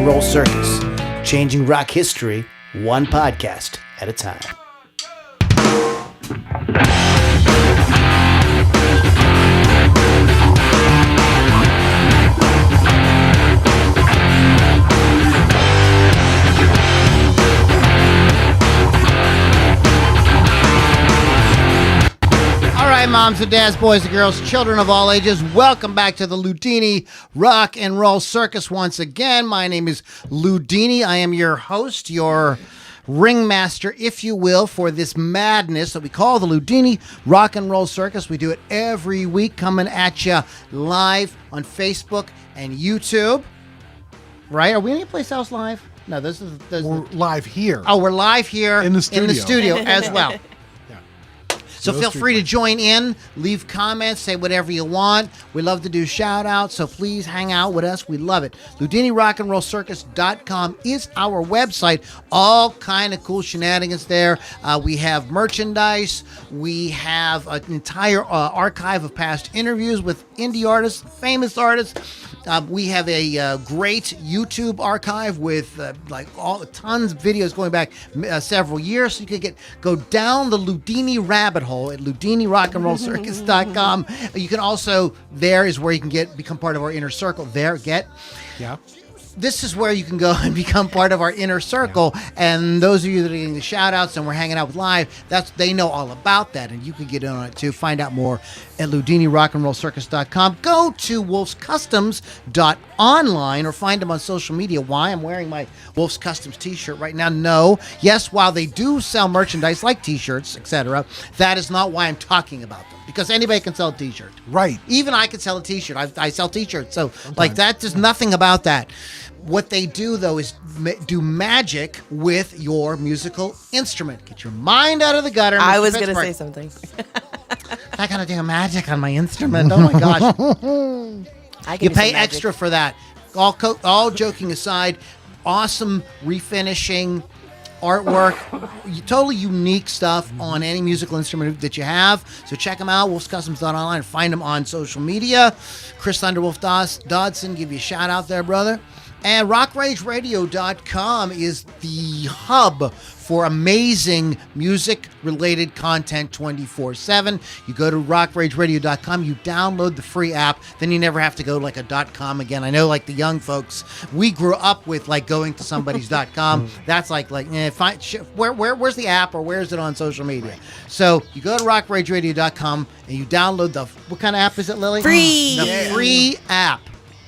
Roll Circus, changing rock history one podcast at a time. Moms and dads, boys and girls, children of all ages, welcome back to the Loudini Rock and Roll Circus once again. My name is Loudini. I am your host, your ringmaster, if you will, for this madness that we call the Loudini Rock and Roll Circus. We do it every week, coming at you live on Facebook and YouTube. Right? Are we anyplace else live? No, We're live here. Oh, we're live here in the studio as well. So feel free to join in, leave comments, say whatever you want. We love to do shout-outs, so please hang out with us. We love it. LoudiniRockandRollCircus.com is our website. All kind of cool shenanigans there. We have merchandise. We have an entire archive of past interviews with indie artists, famous artists. We have a great YouTube archive with tons of videos going back several years. So you could go down the Loudini rabbit hole at LoudiniRockandRollCircus.com. You can also, there is where you can become part of our inner circle. This is where you can go and become part of our inner circle. Yeah. And those of you that are getting the shout outs and we're hanging out with live, they know all about that. And you can get in on it too. Find out more at LoudiniRockandRollCircus.com. Go to wolfscustoms.online or find them on social media. Why? I'm wearing my Wolf's Customs t-shirt right now. No. Yes, while they do sell merchandise like t-shirts, etc., that is not why I'm talking about them. Because anybody can sell a t-shirt. Right. Even I can sell a t-shirt. I sell t-shirts. So there's nothing about that. What they do, though, is do magic with your musical instrument. Get your mind out of the gutter. I was going to say something. I got to do magic on my instrument. Oh, my gosh. You pay extra for that. All joking aside, awesome refinishing, artwork, totally unique stuff on any musical instrument that you have. So check them out, wolfscustoms.online. Find them on social media. Chris Thunderwolf Dodson, give you a shout out there, brother. And rockrageradio.com is the hub for amazing music-related content 24/7. You go to rockrageradio.com, you download the free app, then you never have to go like a .com again. I know like the young folks, we grew up with like going to somebody's .com. That's where's the app or where's it on social media? So you go to rockrageradio.com and you download what kind of app is it, Lily? Free! The free app.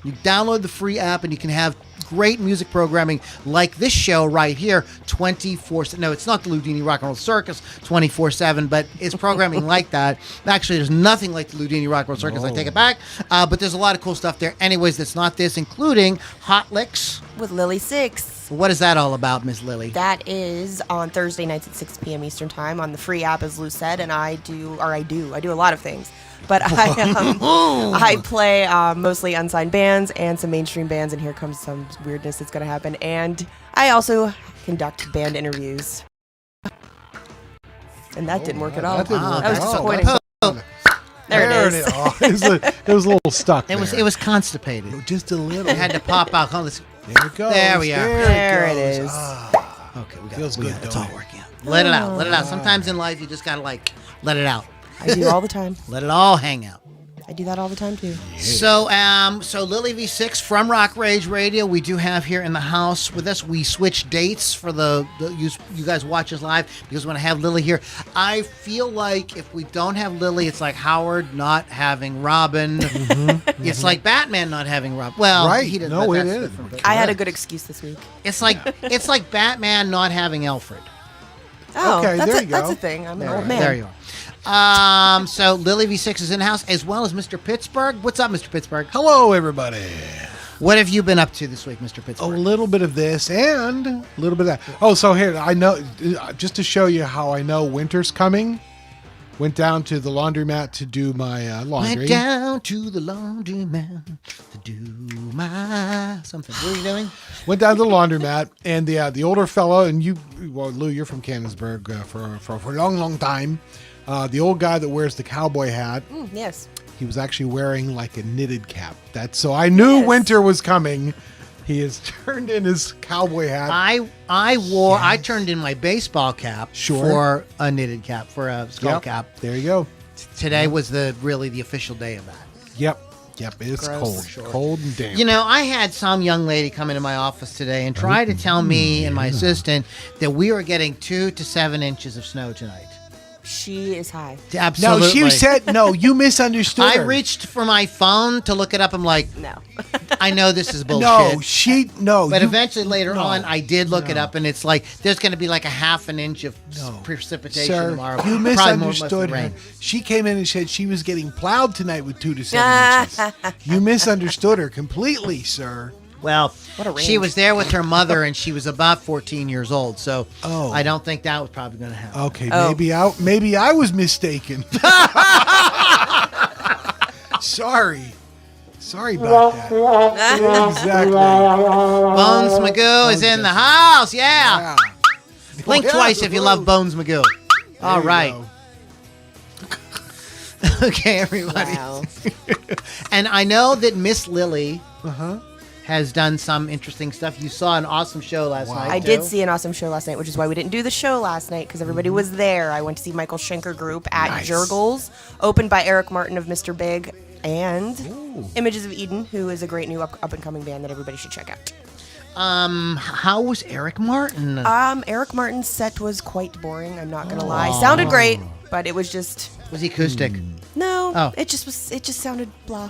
You download the free app and you can have great music programming like this show right here 24/7. No, it's not the Loudini Rock and Roll Circus 24/7, but it's programming like that. Actually, there's nothing like the Loudini Rock and Roll Circus. I take it back. But there's a lot of cool stuff there. Anyways, that's not this, including Hot Licks with Lily Six. What is that all about, Miss Lily? That is on Thursday nights at 6 p.m. Eastern Time on the free app, as Lou said, and I do a lot of things. But I play mostly unsigned bands and some mainstream bands, and here comes some weirdness that's going to happen. And I also conduct band interviews. And that didn't work at all. That was disappointing. There it is. It was a little stuck. It was constipated. Just a little. It had to pop out. There it goes. There we are. There it is. Okay, feels good. It's all working out. Let it out. Let it out. Sometimes in life you just gotta let it out. I do all the time. Let it all hang out. I do that all the time too. Yeah. So Lily V6 from Rock Rage Radio, we do have here in the house with us. We switch dates for you guys watch us live because we want to have Lily here. I feel like if we don't have Lily, it's like Howard not having Robin. It's like Batman not having Robin. Well, right? He didn't. No, it is. I had a good excuse this week. It's like Batman not having Alfred. Oh, okay, there you go. That's a thing. I'm an old man. There you are. So Lily V6 is in the house, as well as Mr. Pittsburgh. What's up, Mr. Pittsburgh? Hello, everybody. What have you been up to this week, Mr. Pittsburgh? A little bit of this and a little bit of that. Oh, so here, I know, just to show you how I know winter's coming, went down to the laundromat to do my laundry. Went down to the laundromat to do my something. What are you doing? Went down to the laundromat, and the older fellow, and Lou, you're from Canonsburg for a long, long time. The old guy that wears the cowboy hat. Yes. He was actually wearing like a knitted cap. So I knew winter was coming. He has turned in his cowboy hat. I turned in my baseball cap Sure. for a knitted cap, for a skull cap. There you go. Today was really the official day of that. Yep. It's Gross. cold and damp. You know, I had some young lady come into my office today and try to tell me and my assistant that we were getting 2 to 7 inches of snow tonight. She is high. Absolutely. No, she said no. You misunderstood. I her. reached for my phone to look it up. I'm like, No. I know this is bullshit. No. But you- eventually later no, on, I did look it no. up, and it's like there's going to be like a half an inch of precipitation Sir, tomorrow. you Probably misunderstood more her. rain. She came in and said she was getting plowed tonight with 2 to 7 inches. You misunderstood her completely, sir. Well, What a she range. was there with her mother, and she was about 14 years old, so Oh. I don't think that was probably going to happen. Okay, Oh. maybe I was mistaken. Sorry about that. Exactly. Bones Magoo is in the house. Yeah. Blink Yeah, twice if you love Bones Magoo. All There you right. go. Okay, everybody. Wow. And I know that Miss Lily Uh-huh. has done some interesting stuff. You saw an awesome show last Wow. night. I did too. see an awesome show last night, which is why we didn't do the show last night because everybody was there. I went to see Michael Schenker Group at Nice. Jurgles, opened by Eric Martin of Mr. Big and Images of Eden, who is a great new up and coming band that everybody should check out. How was Eric Martin? Eric Martin's set was quite boring. I'm not gonna lie. Sounded great, but it was just Was he acoustic? no. Oh. It just sounded blah.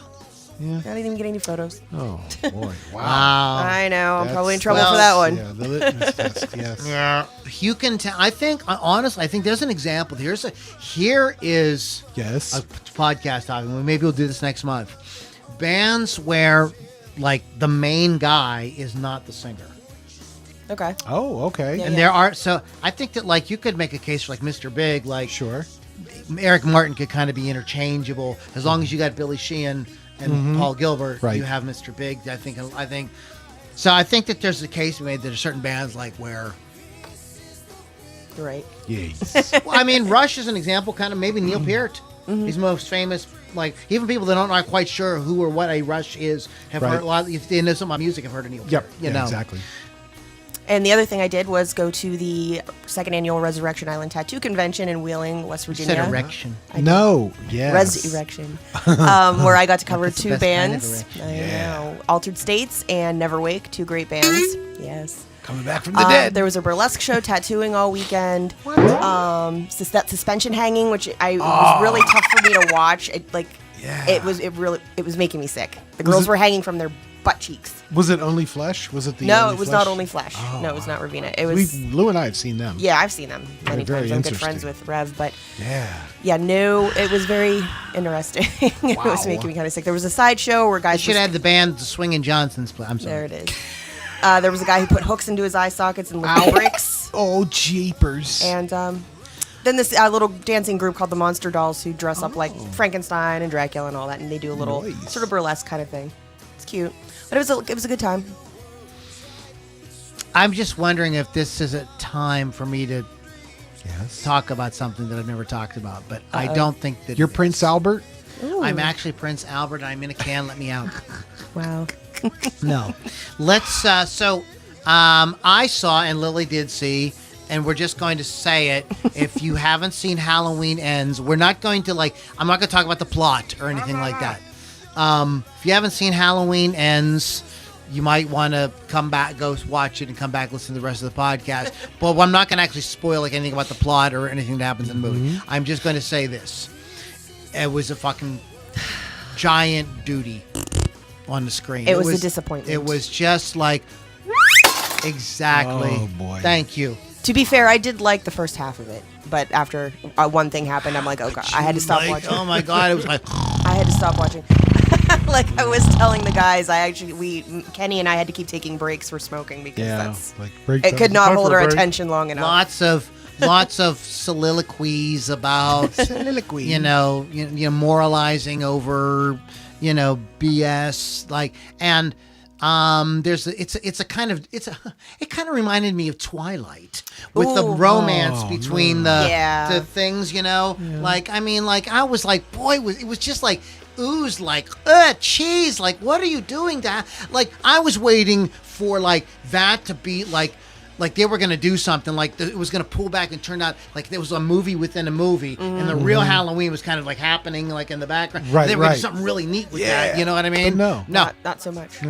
Yeah. I didn't even get any photos. Oh boy! Wow. Wow. I know. I'm probably in That's- trouble for that one. Yeah, the litmus test. Yes. Yeah. You can tell. I think, honestly, I think there's an example. Here is Yes. a podcast topic. Maybe we'll do this next month. Bands where, like, the main guy is not the singer. Okay. Oh, okay. Yeah. And there are, so I think that, like, you could make a case for, like, Mr. Big, like, Sure. Eric Martin could kind of be interchangeable as long as you got Billy Sheehan and Paul Gilbert. Right. You have Mr. Big. I think. So I think that there's a case made that there are certain bands like where. You're right. Yes. Well, I mean, Rush is an example. Kind of maybe Neil Peart. He's most famous. Like even people that aren't quite sure who or what a Rush is have Right. heard a lot. If they know some of my music, have heard of Neil Peart. Yep. You Yeah, know exactly. And the other thing I did was go to the second annual Resurrection Island Tattoo Convention in Wheeling, West Virginia. Said erection. No. Yes. Resurrection, where I got to cover That's the two best kind of bands. erection. I Yeah. know, Altered States and Never Wake, two great bands. Yes. Coming back from the dead. There was a burlesque show, tattooing all weekend. That suspension hanging, which was really tough for me to watch. Yeah. It was making me sick. The girls were hanging from their butt cheeks. Was it only flesh? Was it the? No, only it was flesh? not only flesh. No, it was not Ravina. It was. Lou and I have seen them. Yeah, I've seen them many very times. I'm good interesting. friends with Rev, but Yeah. no, it was very interesting. It was Wow. making me kind of sick. There was a sideshow where I guys should have the band the Swingin' Johnsons play. I'm sorry. There it is. There was a guy who put hooks into his eye sockets and lit bricks. Oh, jeepers. And then this little dancing group called the Monster Dolls who dress up like Frankenstein and Dracula and all that, and they do a little Nice. sort of burlesque kind of thing. It's cute, but it was a good time. I'm just wondering if this is a time for me to Yes. talk about something that I've never talked about, but I don't think that You're it is. Prince Albert? I'm actually Prince Albert. And I'm in a can. Let me out. Wow. No. Let's. I saw, and Lily did see, and we're just going to say it. If you haven't seen Halloween Ends, we're not going to I'm not going to talk about the plot or anything like that. If you haven't seen Halloween Ends, you might want to come back, go watch it, and come back, listen to the rest of the podcast. But I'm not going to actually spoil anything about the plot or anything that happens in the movie. I'm just going to say this. It was a fucking giant duty on the screen. It was a disappointment. It was just like, exactly. Oh, boy. Thank you. To be fair, I did like the first half of it, but after one thing happened, I'm like, oh god, I had to stop watching. Oh my God, it was like, I had to stop watching. Like I was telling the guys, Kenny and I had to keep taking breaks for smoking because that's break it could not time hold for our a break. attention long enough. lots of soliloquies about, Soliloquy. you know, moralizing over, BS. And It kind of reminded me of Twilight with the romance between the things, like I was like, boy, it was just like ooze, like cheese, like what are you doing, Dad? Like I was waiting for like that to be like they were going to do something, like it was going to pull back and turn out like there was a movie within a movie, and the real Halloween was kind of like happening like in the background. Right, they were going to do something really neat with that, you know what I mean? But no, not so much.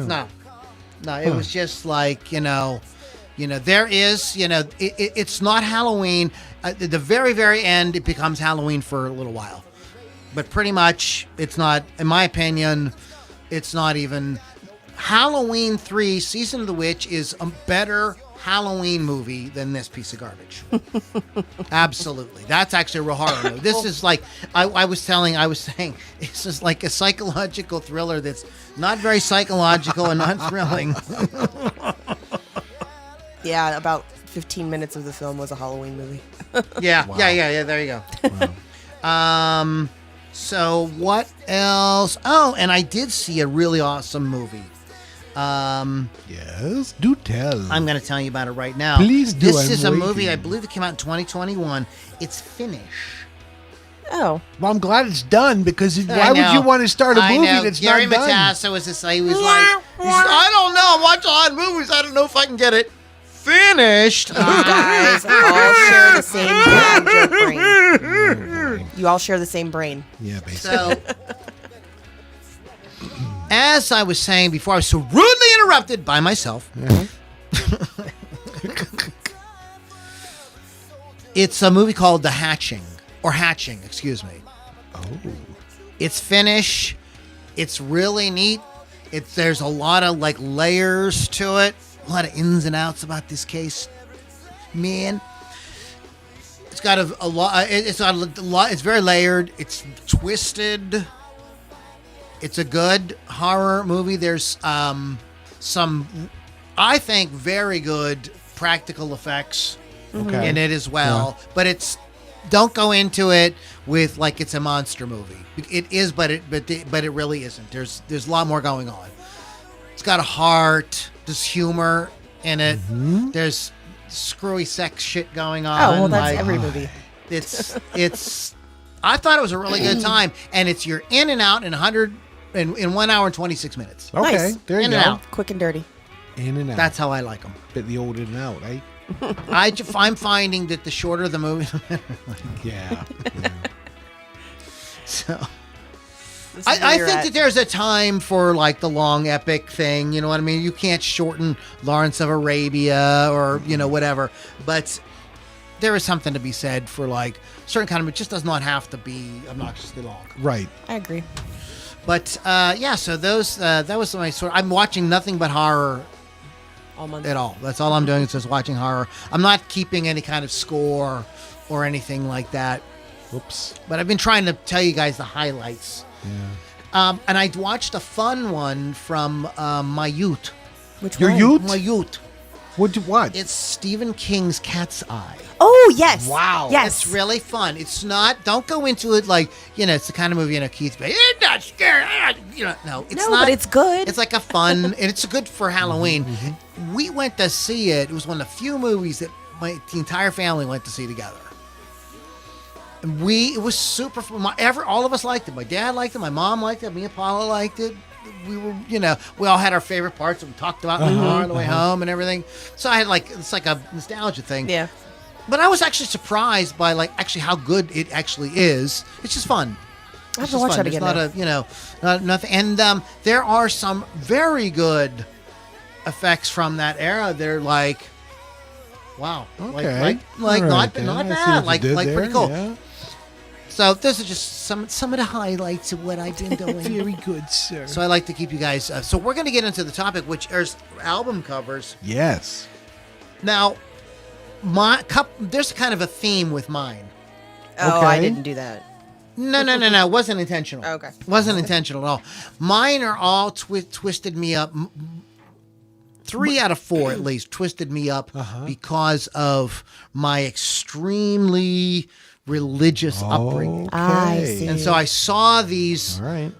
No, it was just like, there is, it's not Halloween. At the very, very end, it becomes Halloween for a little while. But pretty much, it's not, in my opinion, it's not even. Halloween 3, Season of the Witch, is a better Halloween movie than this piece of garbage. Absolutely. That's actually a real horror movie. This is like, I was saying, this is like a psychological thriller that's not very psychological and not thrilling. Yeah, about 15 minutes of the film was a Halloween movie. Yeah, Wow. yeah, there you go. Wow. So what else? Oh, and I did see a really awesome movie. Yes, do tell. I'm going to tell you about it right now. Please do. This I'm is a waiting. movie, I believe it came out in 2021. It's Finnish. Oh. Well, I'm glad it's done because I why would know. you want to start a I movie know. that's Gary not done? Matassa was just like, he said, I don't know. I watch a lot of movies. I don't know if I can get it finished. You guys all share the same damn joke brain. You all share the same brain. Yeah, basically. So, as I was saying before, I was so rudely interrupted by myself. It's a movie called Hatching, excuse me. Oh. It's Finnish. It's really neat. There's a lot of like layers to it, a lot of ins and outs about this case. Man, it's got a lot. It's got a lot. It's very layered. It's twisted. It's a good horror movie. There's some, I think, very good practical effects Okay. in it as well. Yeah. But don't go into it with like it's a monster movie. It is, but it really isn't. There's a lot more going on. It's got a heart. There's humor in it. Mm-hmm. There's screwy sex shit going on. Oh well, that's every movie. It's. I thought it was a really good time, and you're in and out in 1 hour and 26 minutes. Okay, nice. there you in go. and out. Quick and dirty. In and out. That's how I like them. Bit the old in and out, eh? I'm finding that the shorter the movie, Yeah. So I think that there's a time for like the long epic thing. You know what I mean? You can't shorten Lawrence of Arabia or whatever, but there is something to be said for like certain kind of. It just does not have to be obnoxiously long. Right. I agree. But yeah, so those that was my sort. I'm watching nothing but horror. All month. At all. That's all I'm doing is just watching horror. I'm not keeping any kind of score or anything like that. Whoops. But I've been trying to tell you guys the highlights. Yeah. And I watched a fun one from my youth. Which Your one? youth? My youth. What'd you watch? It's Stephen King's Cat's Eye. Oh yes. Wow. Yes. It's really fun. It's not. Don't go into it like it's the kind of movie Keith. It's not scary. No, it's not. But it's good. It's like a fun, and it's good for Halloween. Mm-hmm. We went to see it. It was one of the few movies that the entire family went to see together. And it was super fun. All of us liked it. My dad liked it. My mom liked it. Me and Paula liked it. We were, we all had our favorite parts that we talked about in the car on the way home and everything. So I had it's like a nostalgia thing. Yeah. But I was actually surprised by actually how good it actually is. It's just fun. I have to watch that again. It's not nothing. And there are some very good effects from that era. They're like, wow, Okay. like All not right, not then. I see bad, what you like did pretty there, cool. yeah. So this is just some of the highlights of what I've been doing. Very good, sir. So I like to keep you guys. So we're going to get into the topic, which is album covers. Yes. Now, there's kind of a theme with mine. Oh, Okay. I didn't do that. No. It wasn't intentional. Okay. Wasn't intentional at all. Mine are all twisted me up. 3 out of 4, at least, twisted me up because of my extremely religious upbringing. I see. And so I saw these All right.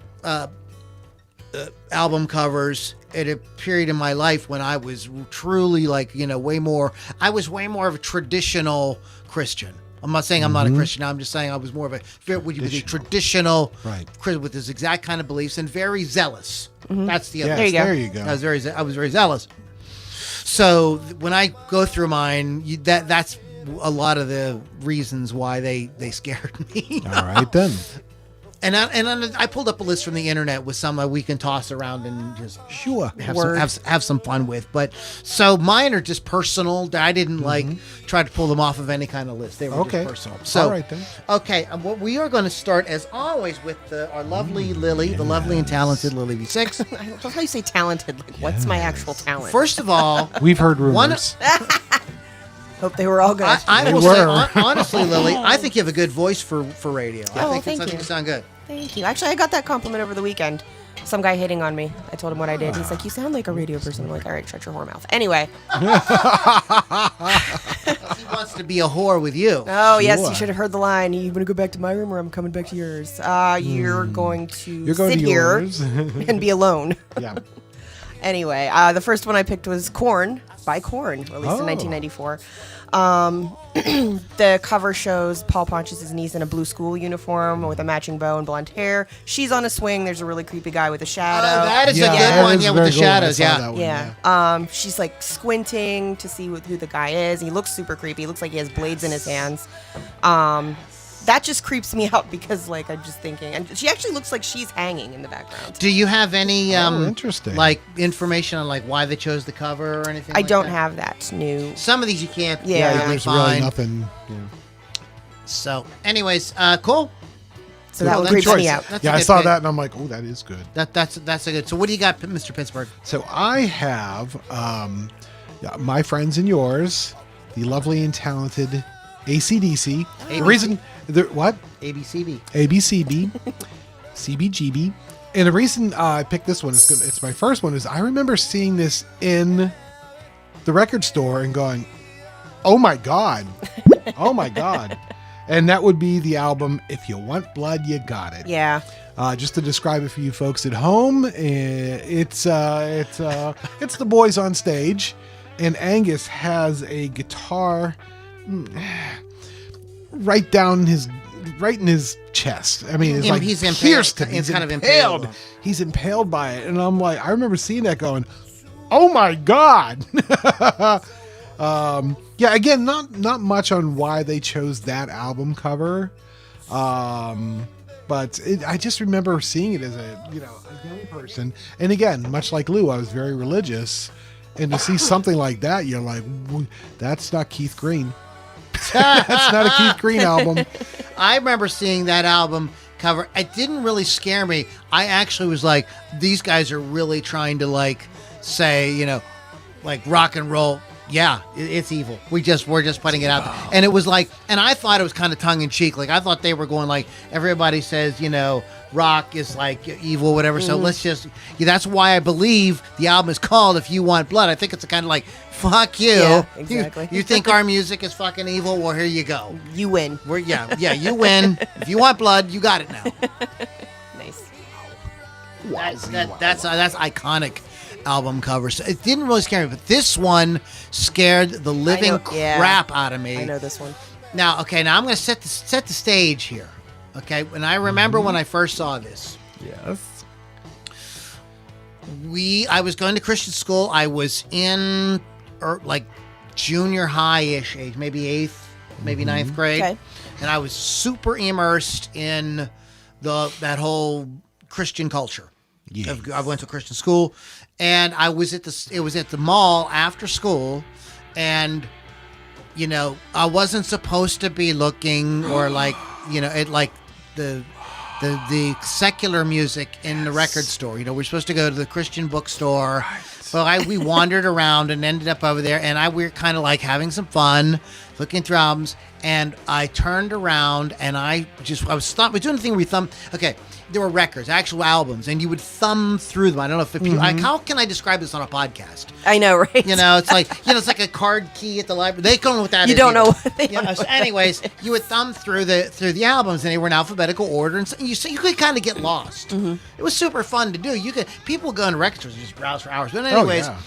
album covers, at a period in my life when I was truly like, I was way more of a traditional Christian. I'm not saying I'm not a Christian. I'm just saying I was more of a traditional Christian with his exact kind of beliefs and very zealous. That's the other. There you go. I was very zealous. So when I go through mine, that's a lot of the reasons why they scared me. All right then. And I pulled up a list from the internet with some we can toss around and just have some fun with. But so mine are just personal. I didn't try to pull them off of any kind of list. They were just personal. So, all right then. Okay, what we are going to start as always with our lovely Lily, the lovely and talented Lily V6. I love how you say talented. Like, what's my actual talent? First of all, we've heard rumors. Hope they were all good. I will say, honestly, Lily, I think you have a good voice for radio. I think you sound good. Thank you. Actually, I got that compliment over the weekend. Some guy hitting on me. I told him what I did. He's like, you sound like a radio person. I'm like, all right, shut your whore mouth. Anyway. He wants to be a whore with you. Oh, yes. You should have heard the line. You want to go back to my room or I'm coming back to yours? You're going to sit here and be alone. Yeah. Anyway, the first one I picked was Korn by Korn, released in 1994. The cover shows Paul punches his niece in a blue school uniform with a matching bow and blonde hair. She's on a swing. There's a really creepy guy with a shadow. Oh, that is a good one. Yeah, with the shadows. Yeah. She's like squinting to see who the guy is. He looks super creepy. He looks like he has blades in his hands. That just creeps me out because, like, I'm just thinking, and she actually looks like she's hanging in the background. Do you have any interesting, like information on like why they chose the cover or anything? I don't have that new. Some of these you can't. Yeah, there's really nothing. Yeah. So, anyways, cool. So that one creeps me out. I saw that and I'm like, oh, that is good. That's a good. So, what do you got, Mr. Pittsburgh? So I have my friends and yours, the lovely and talented AC/DC. The reason. What? ABCB. ABCB. CBGB. And the reason I picked this one, it's my first one, is I remember seeing this in the record store and going, oh my God. Oh my God. And that would be the album, If You Want Blood, You Got It. Yeah. Just to describe it for you folks at home, it's the boys on stage, and Angus has a guitar right in his chest. I mean, it's like he's pierced him. He's kind of impaled. He's impaled by it, and I'm like, I remember seeing that, going, "Oh my God!" Again, not much on why they chose that album cover, but I just remember seeing it as a young person, and again, much like Lou, I was very religious, and to see something like that, you're like, that's not Keith Green. That's not a Keith Green album. I remember seeing that album cover. It didn't really scare me. I actually was like, these guys are really trying to like say, like rock and roll. Yeah, it's evil. We're just putting it out there. And it was like, and I thought it was kind of tongue in cheek. Like I thought they were going like, everybody says, rock is like evil, whatever. So let's just, that's why I believe the album is called If You Want Blood. I think it's a kind of like, fuck you. Yeah, exactly. You think our music is fucking evil? Well, here you go. You win. You win. If you want blood, you got it now. Nice. That's iconic album cover. So it didn't really scare me, but this one scared the living crap out of me. I know this one. Now, I'm going to set the stage here. Okay, and I remember when I first saw this. Yes. I was going to Christian school. I was in like junior high-ish age, maybe 8th, maybe 9th grade. Okay. And I was super immersed in that whole Christian culture. Yeah. I went to Christian school, and I was at the mall after school, and I wasn't supposed to be looking or like at like the secular music in the record store. We're supposed to go to the Christian bookstore, Well, we wandered around and ended up over there, and we were kind of like having some fun, looking through albums, and I turned around and I was doing the thing where you thumb. Okay, there were records, actual albums, and you would thumb through them. I don't know if people. How can I describe this on a podcast? I know, right? It's like it's like a card key at the library. They don't know what that is. You don't know either. what they don't know. So anyways, you would thumb through the albums, and they were in alphabetical order, and so you could kind of get lost. It was super fun to do. People go into record stores and just browse for hours. But anyways. Oh, yeah.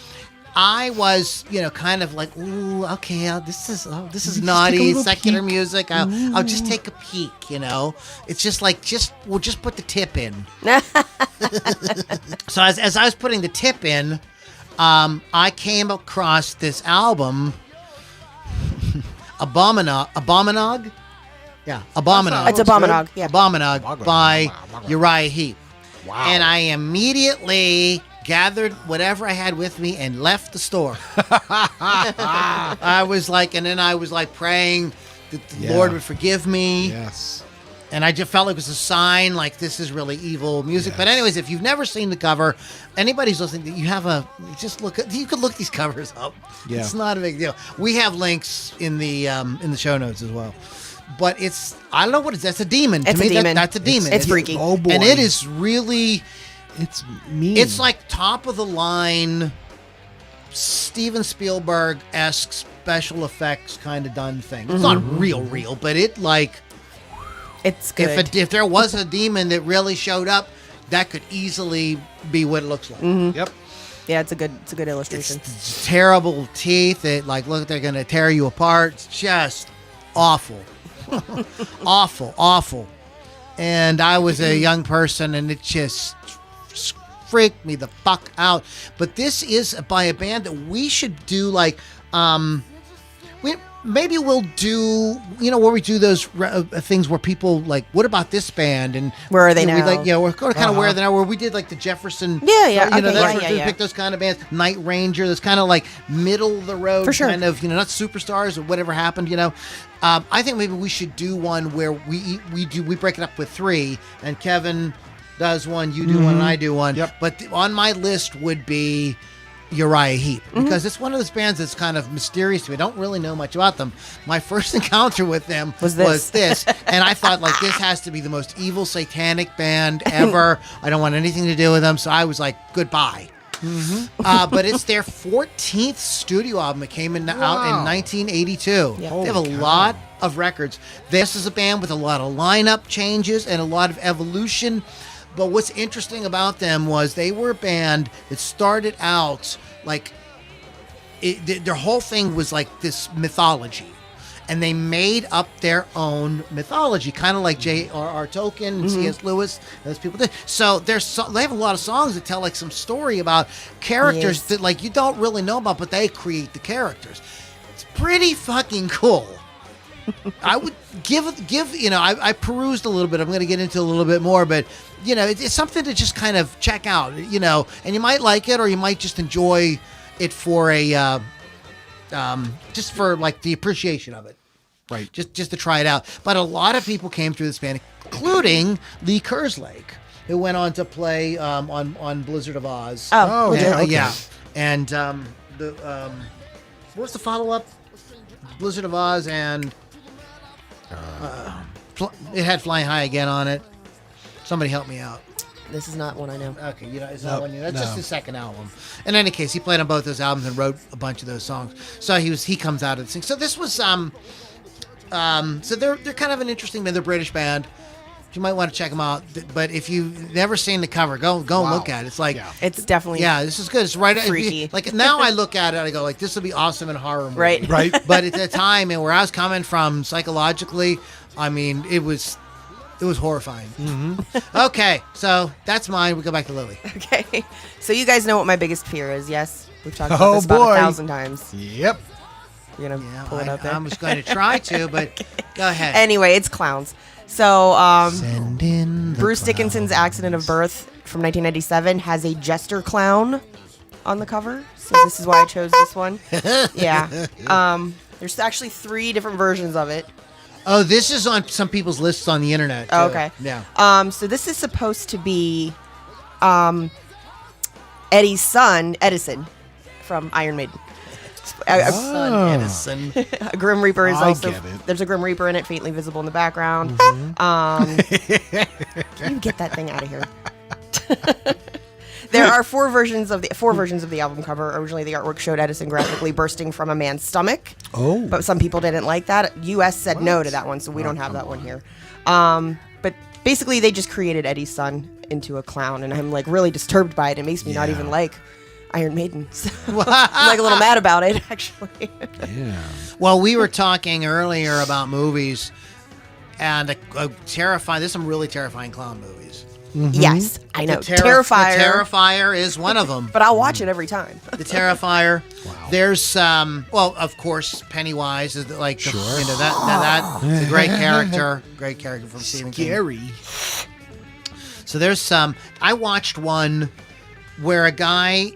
I was, kind of like, ooh, okay, this is naughty secular music. I'll just take a peek, It's just like, we'll just put the tip in. So as I was putting the tip in, I came across this album, Abominog? Yeah, Abominog. It's Abominog, yeah. Abominog by Uriah Heep. Wow. And I immediately gathered whatever I had with me and left the store. I was like praying that the Lord would forgive me. Yes. And I just felt like it was a sign, like this is really evil music. Yes. But anyways, if you've never seen the cover, anybody's listening, you could look these covers up. Yeah. It's not a big deal. We have links in the show notes as well. But I don't know what it is. That's a demon. It's to a me, demon. That's a demon. It's freaky. Oh boy. And it is really. It's mean. It's like top of the line Steven Spielberg-esque special effects kind of done thing. It's not real, but it It's good. if there was a demon that really showed up, that could easily be what it looks like. Yep. Yeah, it's a good illustration. It's terrible teeth that look, they're going to tear you apart. It's just awful. awful. And I was a young person, and it just freaked me the fuck out. But this is by a band that we should do maybe we'll do where we do those things where people what about this band, and where are they now? We're kind of where they are, where we did the Jefferson. Yeah. That's Okay, where we pick those kind of bands. Night Ranger, that's kind of middle of the road, for sure. Kind of not superstars or whatever happened. I think maybe we should do one where we break it up with three, and Kevin does one, you do one, and I do one. Yep. But on my list would be Uriah Heep, because it's one of those bands that's kind of mysterious to me. I don't really know much about them. My first encounter with them was this, and I thought this has to be the most evil satanic band ever. I don't want anything to do with them, so I was like, goodbye. But it's their 14th studio album. It came out in 1982. Yeah. They have a lot of records. This is a band with a lot of lineup changes and a lot of evolution. But what's interesting about them was they were a band that started out their whole thing was this mythology. And they made up their own mythology, kind of like J.R.R. Tolkien and C.S. Lewis. Those people did. So they have a lot of songs that tell some story about characters that you don't really know about, but they create the characters. It's pretty fucking cool. I would give I perused a little bit. I'm going to get into a little bit more, but it's something to just kind of check out, and you might like it, or you might just enjoy it for a just for the appreciation of it, right? Just to try it out. But a lot of people came through this band, including Lee Kerslake, who went on to play on Blizzard of Oz. Oh, and, okay. Yeah, and what was the follow up? Blizzard of Oz and. It had Flying High Again on it. Somebody help me out. This is not one I know. Okay, it's not one. That's just his second album. In any case, he played on both those albums and wrote a bunch of those songs. So he comes out of the thing. So this was so they're kind of an interesting band. They're a British band. You might want to check them out. But if you've never seen the cover, go and look at it. It's it's definitely this is good. It's right freaky. Now I look at it, I go this will be awesome in a horror movie. Right. But at the time and where I was coming from psychologically, I mean, it was horrifying. Okay, so that's mine. We go back to Lily. Okay. So you guys know what my biggest fear is, yes? We've talked about this about 1,000 times. Yep. You're going to pull it up there? I'm just going to try to, but go ahead. Anyway, it's clowns. So, Send in the Bruce clowns. Dickinson's Accident of Birth from 1997 has a jester clown on the cover. So this is why I chose this one. Yeah. There's actually 3 different versions of it. Oh, this is on some people's lists on the internet, too. Oh, okay. Yeah. So this is supposed to be Eddie's son, Edison, from Iron Maiden. Son Edison. A Grim Reaper is I also. get it. There's a Grim Reaper in it, faintly visible in the background. Can you get that thing out of here? There are four versions of the album cover. Originally, the artwork showed Edison graphically bursting from a man's stomach. Oh. But some people didn't like that. U.S. said no to that one, so we don't have that one here. But basically, they just created Eddie's son into a clown, and I'm like really disturbed by it. It makes me not even like Iron Maiden. So I'm like a little mad about it, actually. Yeah. Well, we were talking earlier about movies, and a terrifying. There's some really terrifying clown movies. Yes, I know. The Terrifier. The Terrifier is one of them. But I'll watch it every time. The Terrifier. Wow. There's well, of course, Pennywise is like Sure. that's a great character. Great character from Stephen King. Scary. So there's some. I watched one where a guy.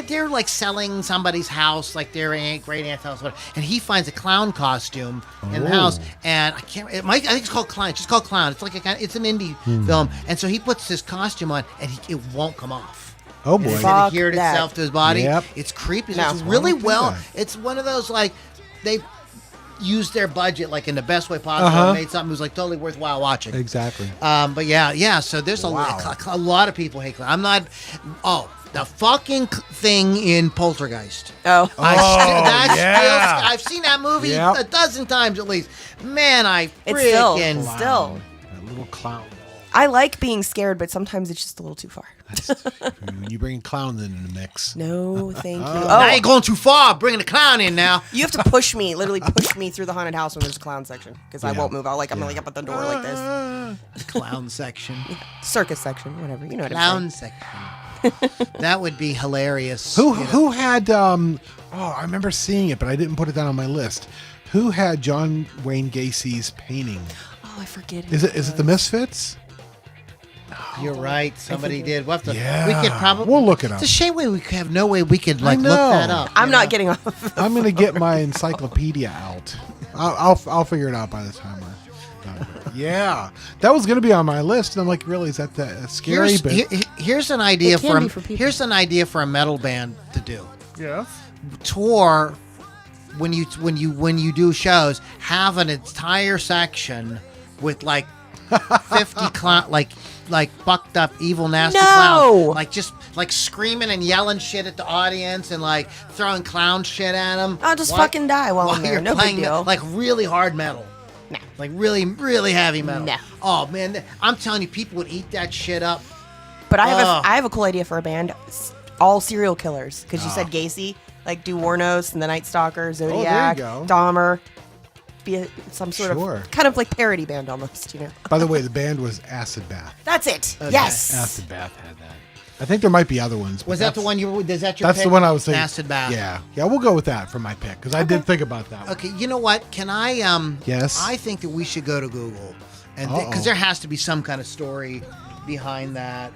They're like selling somebody's house, like their great aunt's house, and he finds a clown costume in the house, and I think it's called Clown. It's just called Clown. It's like it's an indie film, and so he puts this costume on, and it won't come off. Oh boy. And it Fuck adhered that. itself to his body. Yep. It's creepy. No. It's really Why don't well. do that? It's one of those like they used their budget like in the best way possible. And made something that was like totally worthwhile watching. Exactly. But yeah. So there's a lot of people hate clown. I'm not. Oh. The fucking thing in Poltergeist. Oh. I've seen that movie Yep. a dozen times at least. Man, It's freaking still. That little clown. I like being scared, but sometimes it's just a little too far. When you bring clowns in the mix. No, thank you. Now Oh, you're going too far. Bringing the clown in now. you have to literally push me through the haunted house when there's a clown section, because I won't move. I'm like up at the door like this. The clown section. Circus section, whatever. You know what Clown I'm saying. section. That would be hilarious. Who had I remember seeing it, but I didn't put it down on my list. Who had John Wayne Gacy's painting? Oh, I forget. Is it the Misfits? You're right. Somebody did. We'll have to, Yeah. we could probably. We'll look it up. It's a shame we have no way we could like I look know. that up. I'm you not know? getting off. I'm gonna get my encyclopedia out. I'll figure it out by the time we're done. Yeah, that was gonna be on my list, and I'm like, really, is that scary? Here's an idea It can be for people. here's an idea for a metal band to do. Yeah. Tour when you do shows, have an entire section with like 50 clown like bucked up evil nasty No! clowns, like just like screaming and yelling shit at the audience and like throwing clown shit at them. I'll just fucking die while I'm there. you're No big playing deal. like really hard metal. No. Like really, really heavy metal. No. Oh man, I'm telling you, people would eat that shit up. But I have a cool idea for a band. All serial killers, because you said Gacy. Like do Warnos and the Night Stalker, Zodiac, go. Dahmer. Be some sort Sure. of kind of like parody band almost, you know. By the way, the band was Acid Bath. That's it. Yes. Acid Bath had that. I think there might be other ones. but Was that the that's- one you? Is that your? That's pick? the one I was thinking. Acid Bath. Yeah, we'll go with that for my pick because I did think about that one. Okay, you know what? Can I? Yes. I think that we should go to Google, and because there has to be some kind of story behind that.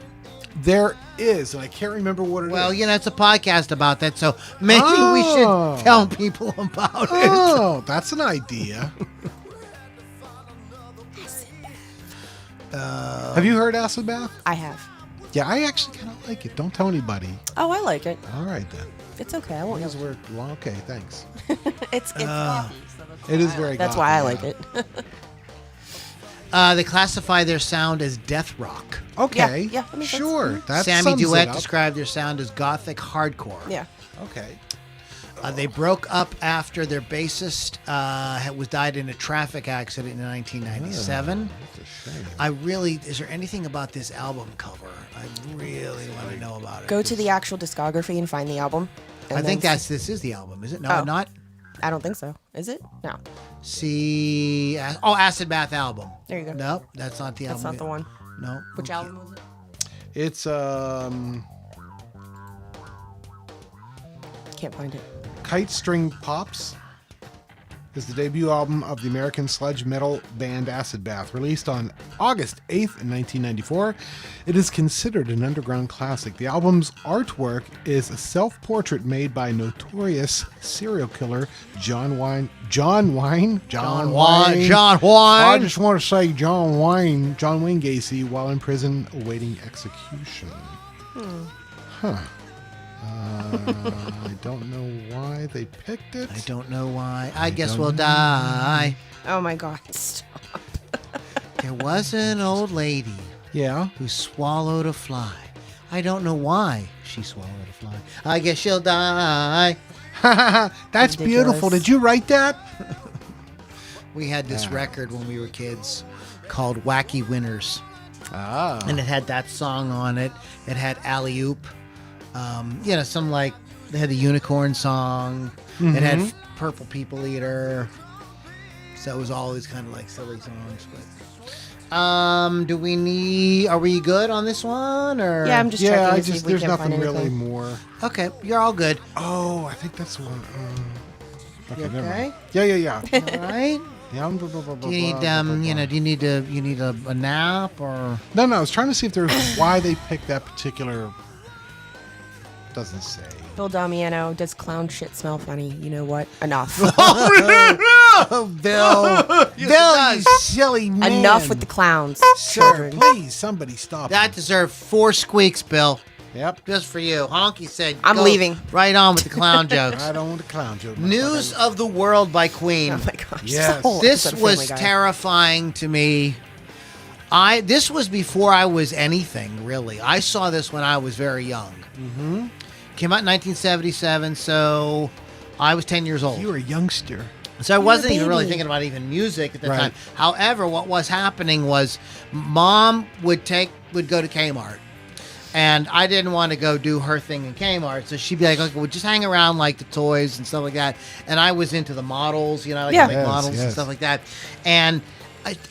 There is, and I can't remember what it is. Well, you know, it's a podcast about that, so maybe we should tell people about it. Oh, that's an idea. Have you heard Acid Bath? I have. Yeah, I actually kind of like it. Don't tell anybody. Oh, I like it. All right then. It's okay. I won't Because know. we're okay. Thanks. It's coffee, so that's It why is I very. like- That's gothy, why I yeah. like it. They classify their sound as death rock. Okay. Yeah, that makes sense. sure. Mhm. That Sammy sums it Duet up. described their sound as gothic hardcore. Yeah. Okay. They broke up after their bassist was died in a traffic accident in 1997. That's a shame. Is there anything about this album cover? I really want to know about it. Go to the actual discography and find the album. I think then this is the album, is it? No, Oh. not. I don't think so. Is it? No. Acid Bath album. There you go. Nope, that's not the That's album. not the one. No. Which album was it? It's Can't find it. Kite String Pops is the debut album of the American sludge metal band Acid Bath, released on August 8th in 1994. It is considered an underground classic. The album's artwork is a self-portrait made by notorious serial killer John Wayne. I just want to say John Wayne Gacy, while in prison awaiting execution. Huh. I don't know why they picked it. I don't know why. I guess we'll die. Oh my God! Stop. There was an old lady Yeah. who swallowed a fly. I don't know why she swallowed a fly. I guess she'll die. That's beautiful. Did you write that? We had this record when we were kids called Wacky Winners. Ah. And it had that song on it. It had Alley Oop. Some like, they had the Unicorn song. It had Purple People Eater. So it was always kind of like silly songs. But are we good on this one? Or Yeah, I'm just checking to see if we there's can find nothing really anything. more. Okay, you're all good. Oh, I think that's one. Okay, You never okay? mind. Yeah. All right. Yeah. Do you need, do you need a nap or? No, I was trying to see if there's why they picked that particular. Doesn't say. Bill Damiano, does clown shit smell funny? You know what? Enough. Oh, Bill. Bill, you silly man. Enough with the clowns. Sir, Children. please, somebody stop. That deserved 4 squeaks, Bill. Yep. Just for you. Honky said, I'm go leaving. Right on with the clown jokes. I don't want to clown joke. News of the World by Queen. Oh my gosh. Yes. So This episode of was Family Guy. terrifying to me. This was before I was anything, really. I saw this when I was very young. Mm-hmm. Came out in 1977, so I was 10 years old. You were a youngster. So I wasn't even really baby. thinking about even music at the Right. time. However, what was happening was Mom would go to Kmart. And I didn't want to go do her thing in Kmart. So she'd be like, okay, we'll just hang around like the toys and stuff like that. And I was into the models, like Yeah. to make Yes, models and yes. stuff like that. And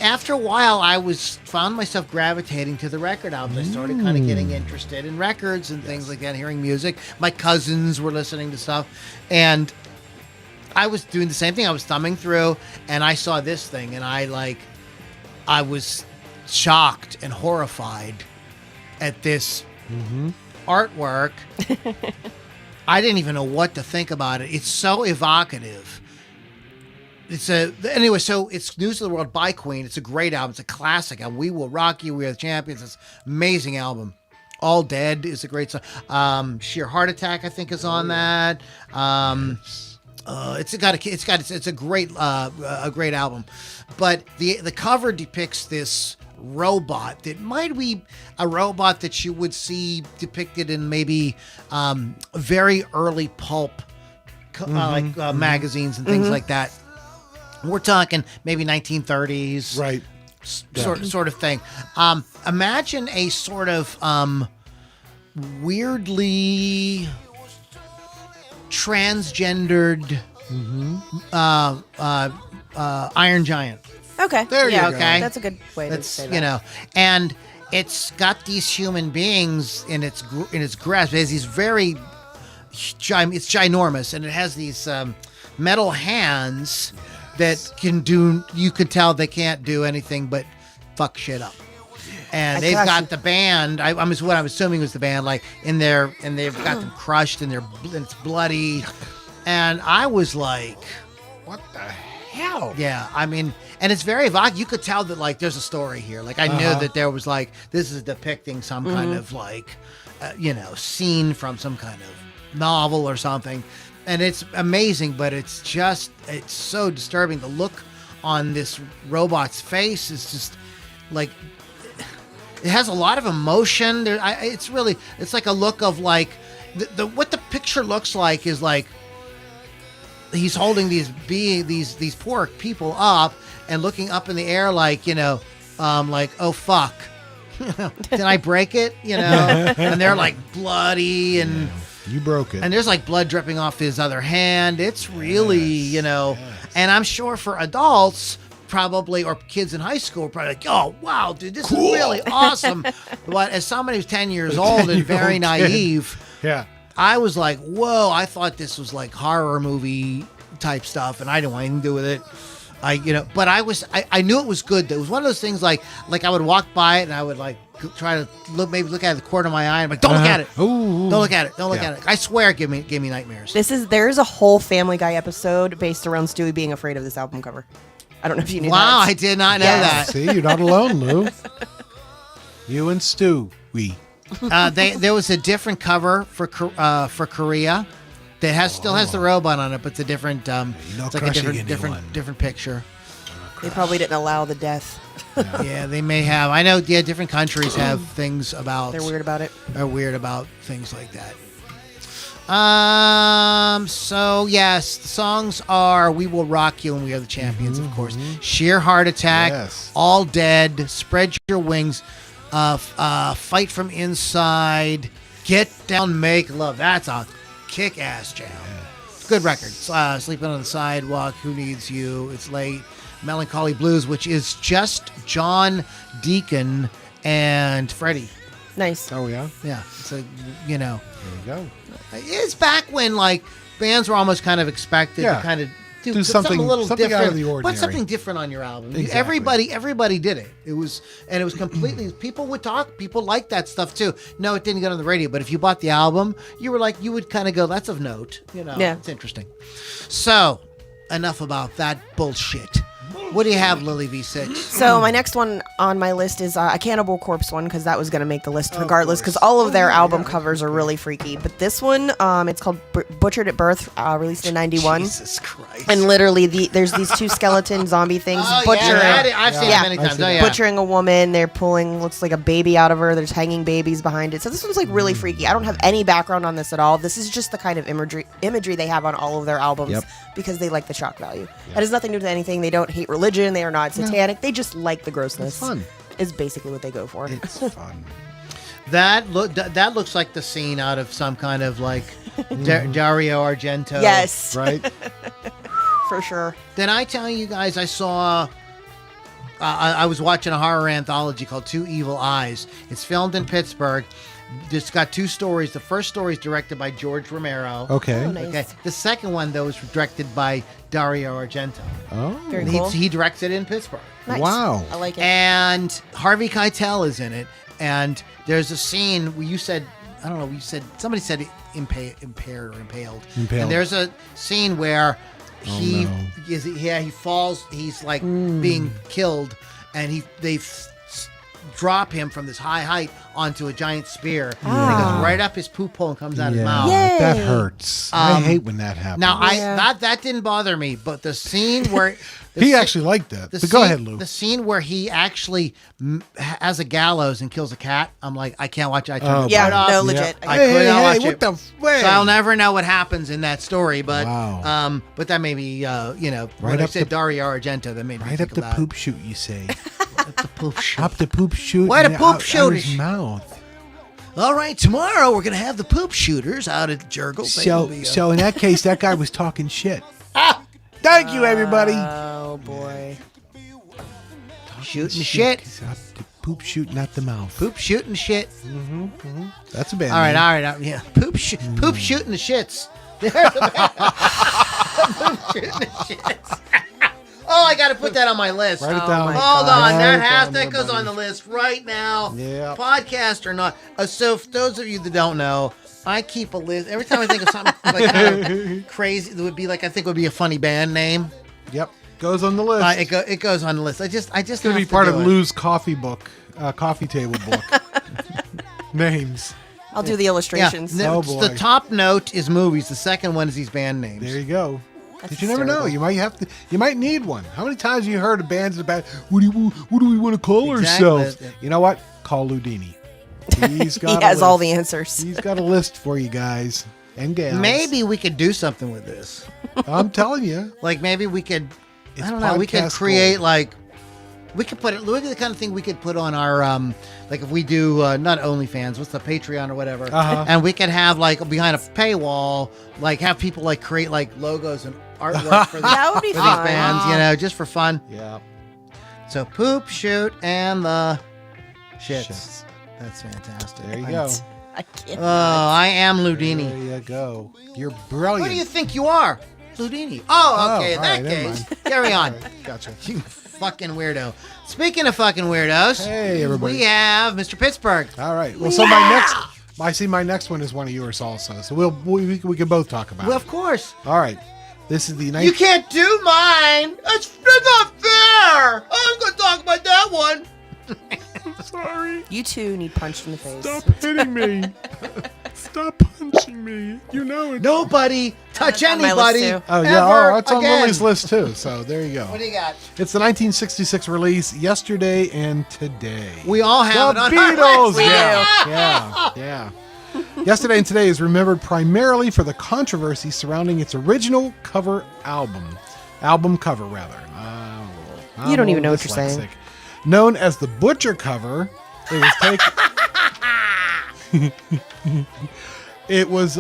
after a while, I found myself gravitating to the record albums. I started kind of getting interested in records and things like that, hearing music. My cousins were listening to stuff. And I was doing the same thing. I was thumbing through, and I saw this thing, and I was shocked and horrified at this artwork. I didn't even know what to think about it. It's so evocative. Anyway, so it's News of the World by Queen. It's a great album. It's a classic album. We Will Rock You. We Are the Champions. It's an amazing album. All Dead is a great song. Sheer Heart Attack, I think, is on that. It's a great album, but the cover depicts this robot that might be a robot that you would see depicted in maybe very early pulp magazines and things like that. We're talking maybe 1930s, Right. sort of thing. Imagine a sort of weirdly transgendered Iron Giant. Okay. There you yeah, go. Okay. That's a good way to It's say that. and it's got these human beings in its grasp. It has these very it's ginormous, and it has these metal hands that you could tell they can't do anything but fuck shit up. And they've got the band. What I'm assuming was the band, like in there, and they've got them crushed, and it's bloody. And I was like, What the hell? yeah, and it's very evocative. You could tell that like there's a story here. Like I knew that there was like this is depicting some kind of like scene from some kind of novel or something. And it's amazing, but it's so disturbing. The look on this robot's face is just like it has a lot of emotion. It's like a look of like what the picture looks like is like he's holding these poor people up and looking up in the air like like, oh fuck, did I break it? And they're like bloody and. You broke it. And there's like blood dripping off his other hand. It's really, and I'm sure for adults, probably, or kids in high school, probably like, oh, wow, dude, this is really awesome. But as somebody who's 10 years old and very naive, Yeah. I was like, whoa, I thought this was like horror movie type stuff, and I didn't want anything to do with it. But I knew it was good. It was one of those things like I would walk by it and I would like try to look at the corner of my eye and I'm like, don't look at it. Ooh. Don't look at it. Don't look at it. I swear it gave me nightmares. There's a whole Family Guy episode based around Stewie being afraid of this album cover. I don't know if you knew Wow, that. I did not know Yes. that. See, you're not alone, Lou. You and Stu, There was a different cover for Korea that still has the robot on it, but it's a different. It's like a different picture. They probably didn't allow the death. Yeah, they may have. I know. Yeah, different countries have things about. They're weird about it. Are weird about things like that. So yes, the songs are "We Will Rock You" and "We Are the Champions," of course. "Sheer Heart Attack," Yes. "All Dead," "Spread Your Wings," "Fight from Inside," "Get Down, Make Love." That's a kick-ass jam. Good record. "Sleeping on the Sidewalk," "Who Needs You," "It's Late," "Melancholy Blues," which is just John Deacon and Freddie. Nice. Oh yeah. Yeah, so you know. There you go. It's back when like bands were almost kind of expected to kind of do something a little something different. out of the ordinary. Put something different on your album. Exactly. Everybody did it. It was completely. People would talk. People liked that stuff too. No, it didn't get on the radio, but if you bought the album, you would kind of go, "That's of note." You know, it's interesting. So, enough about that bullshit. What do you have, Lily V6? So my next one on my list is a Cannibal Corpse one, because that was going to make the list regardless, because all of their album covers are really freaky. But this one, it's called Butchered at Birth, released in '91. Jesus Christ. And literally, there's these two skeleton zombie things butchering. I've seen it many times. Butchering a woman. They're pulling, looks like a baby out of her. There's hanging babies behind it. So this one's like really freaky. I don't have any background on this at all. This is just the kind of imagery they have on all of their albums because they like the shock value. That has nothing to do with anything. They don't hate religion. They are not satanic. They just like the grossness. It's fun. Is basically what they go for. It's fun. That looks like the scene out of some kind of like Dario Argento. Yes. Right? For sure. Did I tell you guys I saw... I was watching a horror anthology called Two Evil Eyes. It's filmed in Pittsburgh. It's got two stories. The first story is directed by George Romero. Okay. Oh, nice. Okay. The second one, though, is directed by Dario Argento. Oh. Very And cool. he directed it in Pittsburgh. Nice. Wow. I like it. And Harvey Keitel is in it. And there's a scene where you said, I don't know, somebody said impaired or impaled. And there's a scene where he falls, he's like being killed, and they drop him from this high height onto a giant spear. And it goes right up his poop hole and comes out his mouth. Yay. That hurts. I hate when that happens. Now, that didn't bother me, but the scene where... he actually liked that. But go ahead, Lou. The scene where he actually has a gallows and kills a cat, I'm like, I can't watch it. I turned it right off. no, legit. I could not watch what it. the way? So I'll never know what happens in that story, but Wow. but that made me, when I said Dario Argento, that made me Right think up the about poop chute, you say. Up the poop chute. Up the poop chute. Why the and poop out chute his is- mouth. All right, tomorrow we're gonna have the poop shooters out at Jurgles. So in that case, that guy was talking shit. Thank you, everybody. Oh, boy. Shooting shit. Up the poop chute, not the mouth. Poop shooting shit. That's a bad All right, name. yeah. Poop shooting the shits. There's a poop shooting the shits. Oh, I got to put that on my list. Write it down. Hold Write on, it down, that goes buddy. on the list right now. Yeah. Podcast or not. So, for those of you that don't know, I keep a list. Every time I think of something like kind of crazy, that would be like, I think would be a funny band name. Yep. Goes on the list. It goes on the list. I just It's going to be have part do of it. Lou's coffee table book. Names. I'll do the illustrations. Yeah. Oh, The boy. top note is movies. The second one is these band names. There you go. That's But you never know. hysterical. You might need one. How many times have you heard of bands about what do we want to call Exactly. ourselves? You know what? Call Loudini. He's got He has all the answers. He's got a list for you guys and gals. Maybe we could do something with this. I'm telling you. Like maybe we could. It's I don't know. We could podcast create gold. like. We could put it. Look at the kind of thing we could put on our like if we do not OnlyFans, what's the Patreon or whatever, and we could have like behind a paywall, like have people like create like logos and artwork for, That would be for these fun. bands, just for fun. Yeah. So poop, shoot, and the shits. Shits. That's fantastic. There you go. I can't. Oh, I am Loudini. There you go. You're brilliant. What do you think you are? Loudini. Oh, okay. Oh, In that all right, never case, mind. carry on. Gotcha. You fucking weirdo. Speaking of fucking weirdos, Hey, everybody. we have Mr. Pittsburgh. All right. Well, so my next one is one of yours also. So we can both talk about Well, it. of course. All right. This is the You can't do mine. That's not fair. I'm going to talk about that one. sorry. You two need punched in the face. Stop hitting me. Stop punching me. You know it. Nobody touch That's on my list, anybody. too. Oh, yeah. ever Oh, it's on again. Lily's list, too. So there you go. What do you got? It's the 1966 release, Yesterday and Today. We all have The it on Beatles. our list. We Yeah. Yesterday and Today is remembered primarily for the controversy surrounding its original cover album cover rather. You don't even know what you're saying. Known as the Butcher cover, it was taken. It was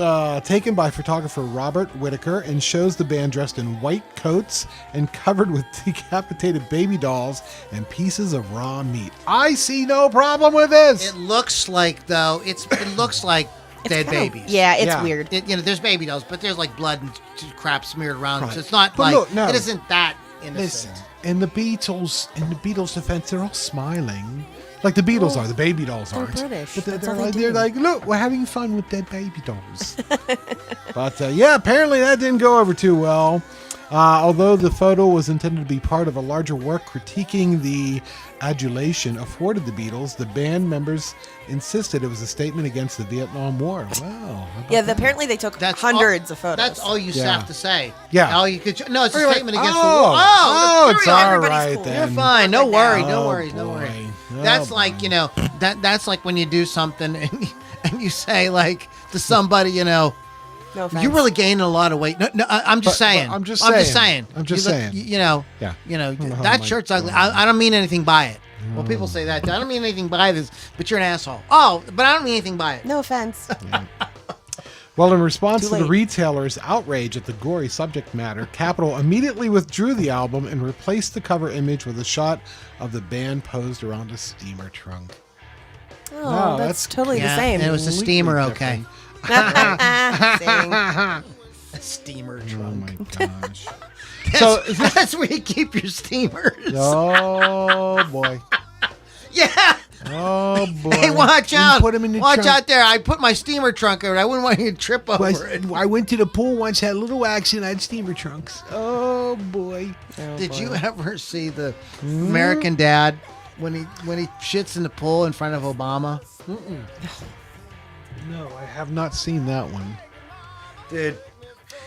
taken by photographer Robert Whitaker and shows the band dressed in white coats and covered with decapitated baby dolls and pieces of raw meat. I see no problem with this. It looks like though. It looks like dead babies. Yeah, it's Yeah. weird. There's baby dolls, but there's like blood and crap smeared around. Right. So it's not But like look, no. it isn't that innocent. Listen, in the Beatles' defense, they're all smiling. Like the Beatles are. The baby dolls they're aren't. British. But That's they're, all they like, do. they're like, look, we're having fun with dead baby dolls. But yeah, apparently that didn't go over too well. Although the photo was intended to be part of a larger work critiquing the adulation afforded the Beatles, the band members insisted it was a statement against the Vietnam War. Wow. how about Yeah, that? apparently they took That's hundreds all, of photos. That's all you Yeah. have to say. Yeah. All you could. No, it's a You're like, statement against oh, the war. oh, it's hurry up. all Everybody's right cool. then. You're fine. No Perfect worry. now. No Oh, worries. No boy. worries. Oh, That's boy. like that's like when you do something and you say like to somebody No offense. you're really gaining a lot of weight. No, I'm just But saying. I'm just saying. saying. I'm just You look- saying. You know. Yeah. You know Oh, that my shirt's ugly. God. I don't mean anything by it. Well, people say that. I don't mean anything by this, but you're an asshole. Oh, but I don't mean anything by it. No offense. Well, in response Too to the late. retailers' outrage at the gory subject matter, Capitol immediately withdrew the album and replaced the cover image with a shot of the band posed around a steamer trunk. Oh, Wow, that's that's totally the same. And it was a Completely steamer, okay? Same. A steamer Oh trunk. my gosh. So, is this- That's where you keep your steamers. oh boy. Yeah. Oh boy. Hey, watch And out! Put 'em in the watch trunk. out there! I put my steamer trunk over. I wouldn't want you to trip over it. I went to the pool once, had a little accident. I had steamer trunks. Oh boy. Oh, Did boy. you ever see the American Dad when he shits in the pool in front of Obama? No, I have not seen that one. Dude,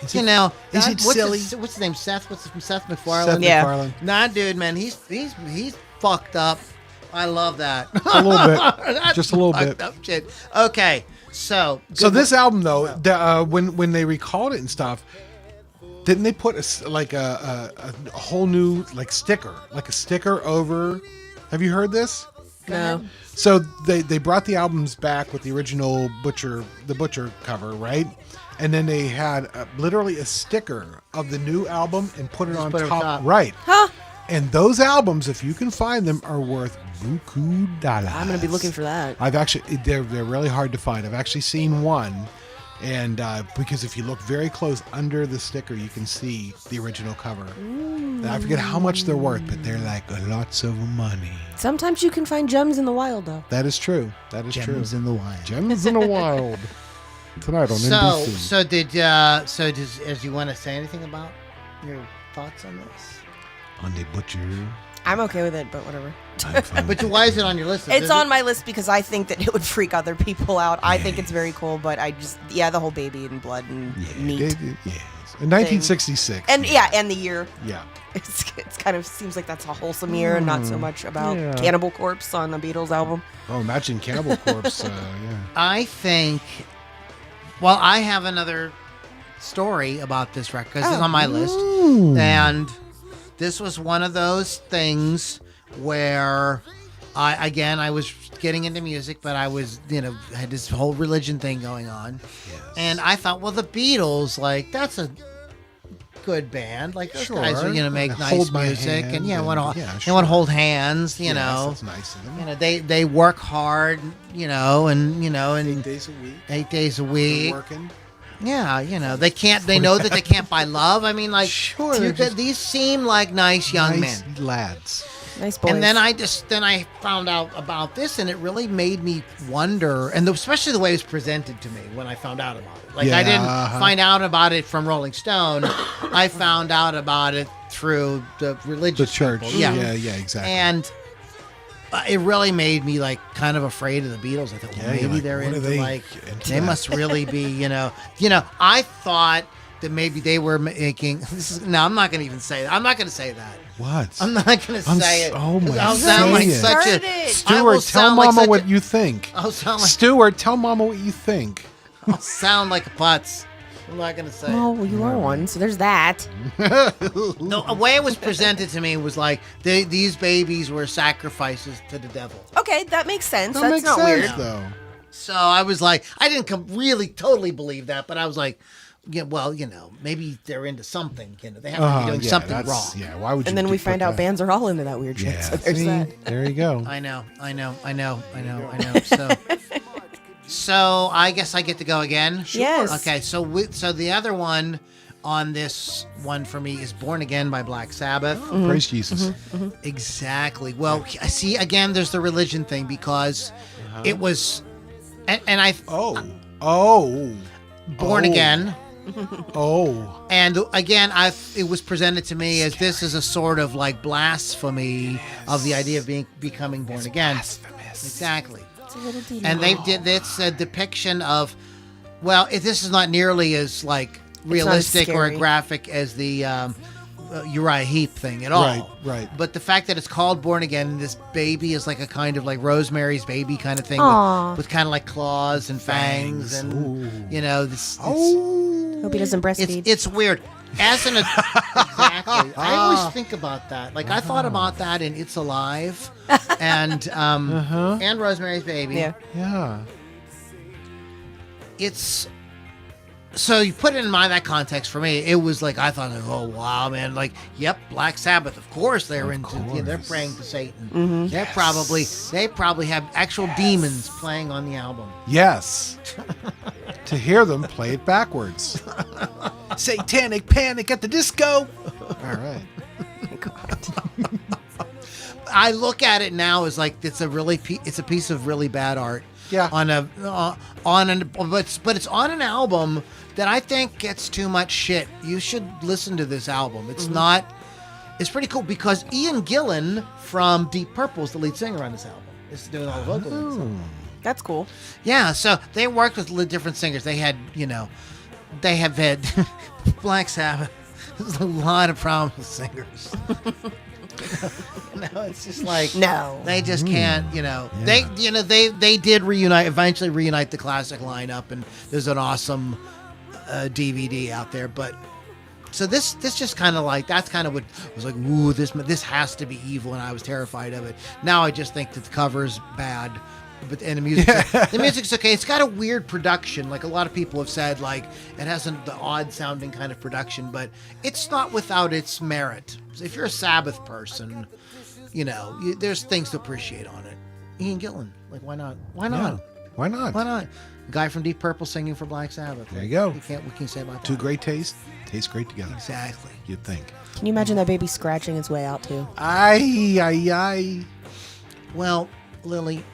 Is you it- know, is God, it what's silly? What's his name? Seth. What's Seth MacFarlane? Seth Yeah. MacFarlane. Nah, dude, man, he's fucked up. I love that. A little bit. That's Just a little fucked bit. up shit. Okay, so So this album, though, when they recalled it and stuff, didn't they put a whole new sticker, like a sticker over? Have you heard this? No. So they brought the albums back with the original Butcher cover, right? And then they had literally a sticker of the new album and put it on put it on top, top. right? Huh? And those albums, if you can find them, are worth buku dollars. I'm gonna be looking for that. I've actually, they're really hard to find. I've actually seen one, and because if you look very close under the sticker, you can see the original cover. And I forget how much they're worth, but they're like lots of money. Sometimes you can find gems in the wild, though. That is true. That is true. Gems in the wild. Gems in the wild. Tonight on NBC. So as you want to say anything about your thoughts on this? On the Butcher. I'm okay with it, but whatever. I'm fine. But why is it on your list? It's on my list because I think that it would freak other people out. I think it's very cool, but I just, the whole baby and blood and meat. Yes. In 1966. And and the year. Yeah. It's kind of seems like that's a wholesome year and not so much about Yeah. Cannibal Corpse on the Beatles album. Oh, imagine Cannibal Corpse. Yeah. I think. Well, I have another story about this record because it's on my list, and this was one of those things where I was getting into music, but I was had this whole religion thing going on, and I thought, well, the Beatles, like that's a good band, like those guys are make And nice Hold My music, Hand and and- want to yeah, they want to hold hands, you know. That's nice of them. They work hard, and 8 days a week. 8 days a They're week. working. Yeah, they can't. They know that they can't buy love. I mean, like, Sure, they're just these seem like nice young nice men. lads. Nice boys. And then I found out about this, and it really made me wonder, and especially the way it was presented to me when I found out about it. Like, I Yeah, didn't uh-huh. find out about it from Rolling Stone. I found out about it through the religious The church. people. Yeah, exactly. And it really made me like kind of afraid of the Beatles. I thought, well, Yeah, maybe like, they're what are into they like into they that? must really be, I thought that maybe they were making. No, I'm not going to even say that. I'm not going to say that. What? I'm not going to say it. Oh my I'll sound like goodness. such Started a it. I will Stuart, tell sound like Mama such what a- you think. I'll sound like Stuart, tell Mama what you think. I'll sound like a putz. I'm not going to say. Well, you are one, so there's that. The way it was presented to me was like these babies were sacrifices to the devil. Okay, that makes sense. That That's makes not sense, weird. though. So I was like, I didn't really totally believe that, but I was like, yeah, well, maybe they're into something. They have to be doing something that's- wrong. Yeah, why would you? And then we put find out that? bands are all into that weird shit. Yeah, So there's see? that. There you go. I know. So I guess I get to go again. Yes. Okay. So the other one on this one for me is "Born Again" by Black Sabbath. Praise Jesus. Exactly. Well, I see. Again, there's the religion thing because it was, and I Oh. Born Again. Oh. And again, it was presented to me as this is a sort of like blasphemy of the idea of becoming born again. Blasphemous. Exactly. It's a little detail. And they did it's a depiction of, well, this is not nearly as like realistic or scary. graphic as the Uriah Heep thing at all. Right. But the fact that it's called Born Again, this baby is like a kind of like Rosemary's Baby kind of thing Aw. with kind of like claws and fangs and Ooh. this. Hope he doesn't breastfeed. It's weird. Exactly. I always think about that. Like I thought about that in It's Alive, and and Rosemary's Baby. Yeah. Yeah. It's so you put it in that context for me. It was like I thought, oh wow, man! Like, yep, Black Sabbath. Of course they're they're praying to Satan. Mm-hmm. They probably have actual demons playing on the album. Yes. To hear them play it backwards. Satanic panic at the disco. All right. I look at it now as like it's a piece of really bad art. Yeah. But it's on an album that I think gets too much shit. You should listen to this album. It's not. It's pretty cool because Ian Gillan from Deep Purple is the lead singer on this album. Is doing all the vocals. on this album. That's cool. Yeah, so they worked with different singers. They had, they have had Black Sabbath. There's a lot of problems with singers. No, it's just like No. they just can't. They did eventually reunite the classic lineup, and there's an awesome DVD out there. But so this just kind of like that's kind of what was like. Ooh, this has to be evil, and I was terrified of it. Now I just think that the cover's bad. But the music's okay. It's got a weird production. Like a lot of people have said, like it hasn't the odd sounding kind of production, but it's not without its merit. So if you're a Sabbath person, there's things to appreciate on it. Ian Gillan, like why not? Why not? Yeah. Why not? Why not? Guy from Deep Purple singing for Black Sabbath. There you go. What can you say about that? Two great tastes taste great together. Exactly. You'd think. Can you imagine that baby scratching his way out too? Aye. Well, Lily,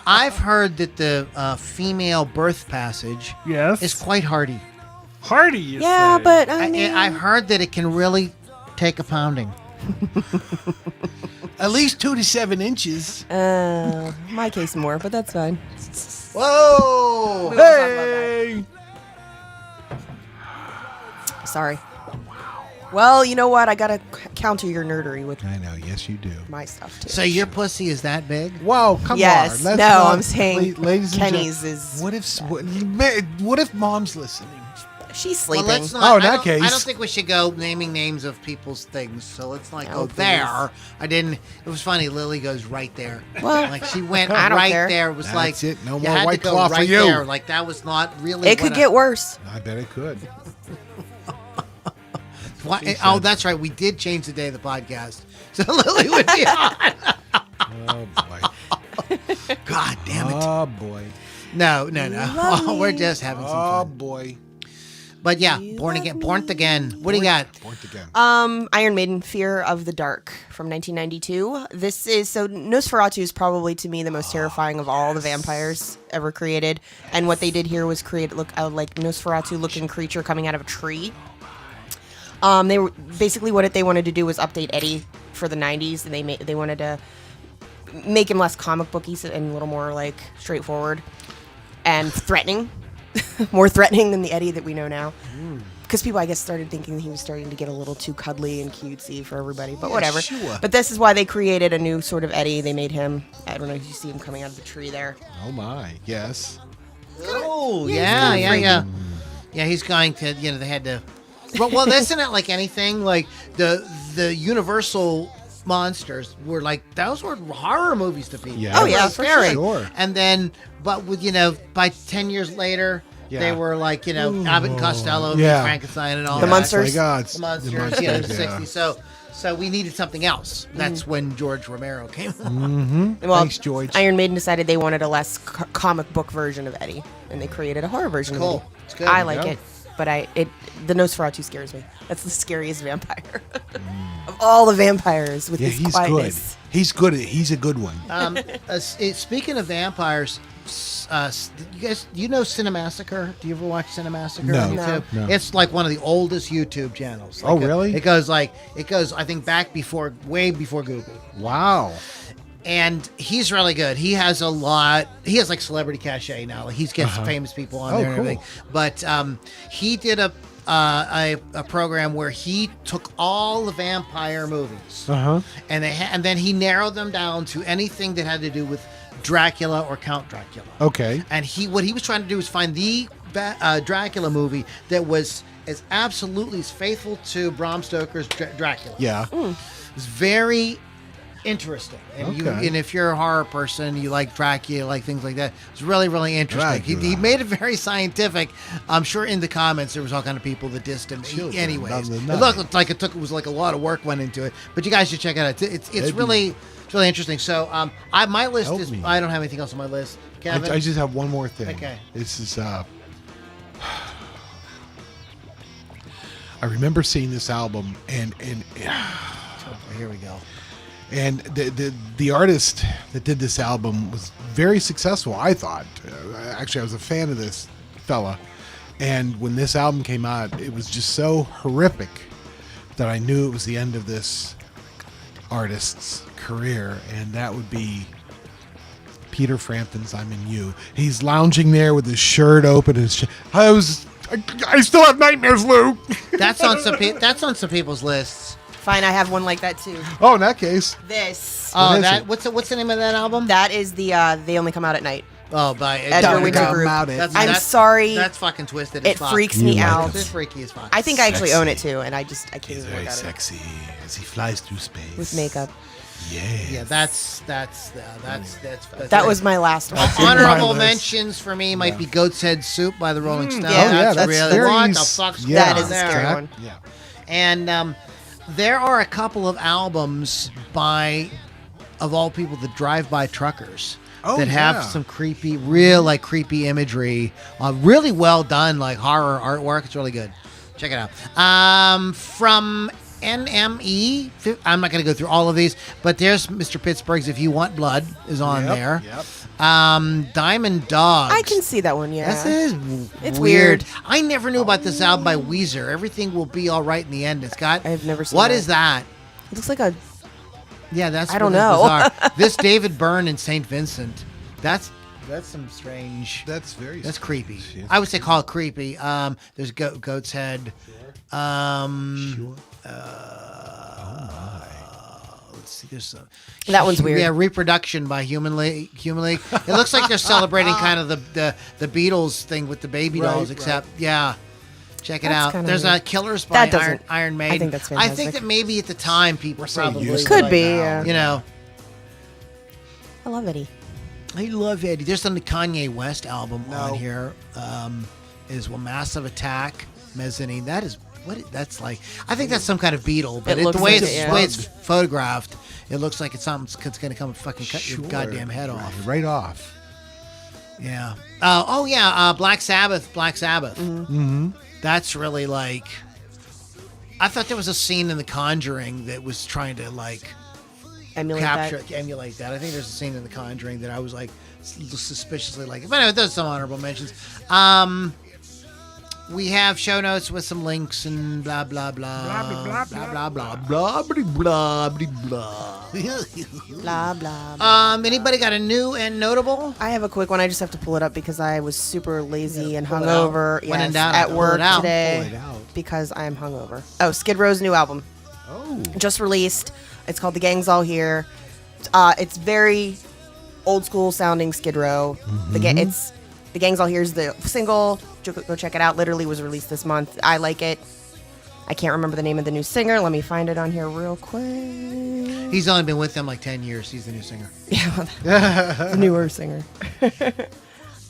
I've heard that the female birth passage is quite hardy. Hardy, you Yeah, say. but I mean, I've heard that it can really take a pounding. At least 2 to 7 inches. my case more, but that's fine. Whoa! We won't talk about that. Sorry. Well, you know what? I gotta counter your nerdery with I know. Yes, you do. my stuff too. So your pussy is that big? Wow, come Yes. on. Let's No, not- I'm saying ladies and Kenny's gentlemen, is. what if mom's listening? She's sleeping. Well, let's not. Oh, in that I case. don't think we should go naming names of people's things. So let's not go Oh, there. I didn't. It was funny. Lily goes right there. Well, Like she went I don't right care. there. It was That's like it. No you more had White to go Claw for right you. there. Like that was not really. it could get worse. I bet it could. Oh, that's right. We did change the day of the podcast, so Lily would be on. Oh, boy. God damn it! Oh, boy. No. Love Oh, we're me. just having some Oh, fun. boy. But yeah, You born love again. What do you got? Born again. Iron Maiden, Fear of the Dark from 1992. This is so Nosferatu is probably to me the most terrifying of all the vampires ever created. And what they did here was create like Nosferatu looking creature coming out of a tree. They were basically what they wanted to do was update Eddie for the 90s, and they wanted to make him less comic booky and a little more like straightforward and threatening, more threatening than the Eddie that we know now. Because people, I guess, started thinking he was starting to get a little too cuddly and cutesy for everybody, but whatever. Sure. But this is why they created a new sort of Eddie. They made him, I don't know if you see him coming out of the tree there. Oh my, yes. Oh, Yeah, he's yeah. kinda Yeah, he's going to, they had to. Well, isn't it like anything? Like the Universal monsters were like, those were horror movies to people. Yeah. Oh, They yeah, were for scary. sure. And then, but with, by 10 years later, Yeah. they were like, Abbott and Costello, Yeah. and Frankenstein and all The that. Munsters. My God. The monsters, The the Munsters, yeah. 60s. So we needed something else. That's when George Romero came along. Mm-hmm. Well, Thanks, George. Iron Maiden decided they wanted a less comic book version of Eddie, and they created a horror version Cool. of Eddie. It's good. I like Yeah. it, but the Nosferatu scares me. That's the scariest vampire of all the vampires with Yeah, his he's quietness. good. He's good. He's a good one. Speaking of vampires, you guys, do you know Cinemassacre? Do you ever watch Cinemassacre No. on YouTube? No. It's like one of the oldest YouTube channels. Oh, really? It goes, I think, way before Google. Wow. And he's really good. He has he has like celebrity cachet now. Like he gets famous people on Oh, there and cool. everything. But he did a program where he took all the vampire movies Uh-huh. and and then he narrowed them down to anything that had to do with Dracula or Count Dracula. Okay. And what he was trying to do was find the Dracula movie that was as absolutely as faithful to Bram Stoker's Dracula. Yeah. It was very interesting. And Okay. and if you're a horror person, you like Dracula, you like things like that. It's really, really interesting. He Dracula. made it very scientific. I'm sure in the comments there was all kind of people that dissed him. Children Anyways, of the it night. looked like it was like a lot of work went into it. But you guys should check it out. It's really interesting. So my list Help is me. I don't have anything else on my list. Kevin, I just have one more thing. Okay. This is I remember seeing this album and here we go. And the artist that did this album was very successful, I thought. Actually, I was a fan of this fella. And when this album came out, it was just so horrific that I knew it was the end of this artist's career. And that would be Peter Frampton's I'm In You. He's lounging there with his shirt open. I still have nightmares, Lou. That's on some people's lists. Fine, I have one like that too. Oh, in that case. This. Oh, is that it? what's the name of that album? That is the They Only Come Out at Night. Oh, by Edgar Winter Talk Group. about it. I'm sorry. That's fucking twisted. As It fuck. freaks me You like out. it. It's freaky as fuck. I think I actually Sexy. own it too, and I can't He's even very look at it sexy as he flies through space. with makeup. Yes. Yeah, that's That was my last one. honorable list. mentions for me might be Goat's Head Soup by the Rolling Stones. yeah. Oh, yeah, that's really very what the s- fuck's yeah. That going is a there? scary one. Yeah. And there are a couple of albums of all people, the Drive-By Truckers. Oh, that have yeah. some creepy creepy imagery, really well done, like horror artwork. It's really good. Check it out. From NME, I'm not going to go through all of these, but there's Mr. Pittsburgh's If You Want Blood is on Yep, there. yep. Diamond Dogs. I can see that one, yeah. This is It's weird. weird. I never knew about this album by Weezer. Everything Will Be All Right in the End. It's got. I've never seen What that. is that? It looks like a. Yeah, that's. I don't what is know. bizarre. This David Byrne and St. Vincent. That's some strange. That's very. That's creepy. Shit. I would say call it creepy. There's Goat's Head. Sure. Let's see. There's some. That one's weird. Yeah, Reproduction by Human League. It looks like they're celebrating kind of the Beatles thing with the baby Right, dolls, except yeah. Check it That's out. kinda There's weird. Killers by That doesn't- Iron Maiden. I think that's I think fantastic. that maybe at the time people so probably used to Could it be, now. yeah. You know, I love Eddie. I love Eddie. There's some Kanye West album No. on here. Is Massive Attack, Mezzanine. That's like. I think that's some kind of Beatle, but It looks the way like it's it, yeah. the way it's photographed, it looks like it's something that's going to come and fucking cut your Sure. goddamn head off. Right off. Yeah. Black Sabbath. Mm-hmm. That's really like. I thought there was a scene in The Conjuring that was trying to like Emulate emulate that. I think there's a scene in The Conjuring that I was like suspiciously like. But anyway, there's some honorable mentions. We have show notes with some links and blah blah blah blah blah blah blah blah blah blah blah Blah, blah. Anybody got a new and notable? I have a quick one. I just have to pull it up because I was super lazy and pull it hungover When in doubt, at pull work it out. today Pull it out. because I am hungover. Oh, Skid Row's new album. Oh. Just released. It's called The Gang's All Here. It's very old school sounding Skid Row. The Gang's All Here is the single. Go check it out. Literally was released this month. I like it. I can't remember the name of the new singer. Let me find it on here real quick. He's only been with them like 10 years. He's the new singer. Yeah, the newer singer.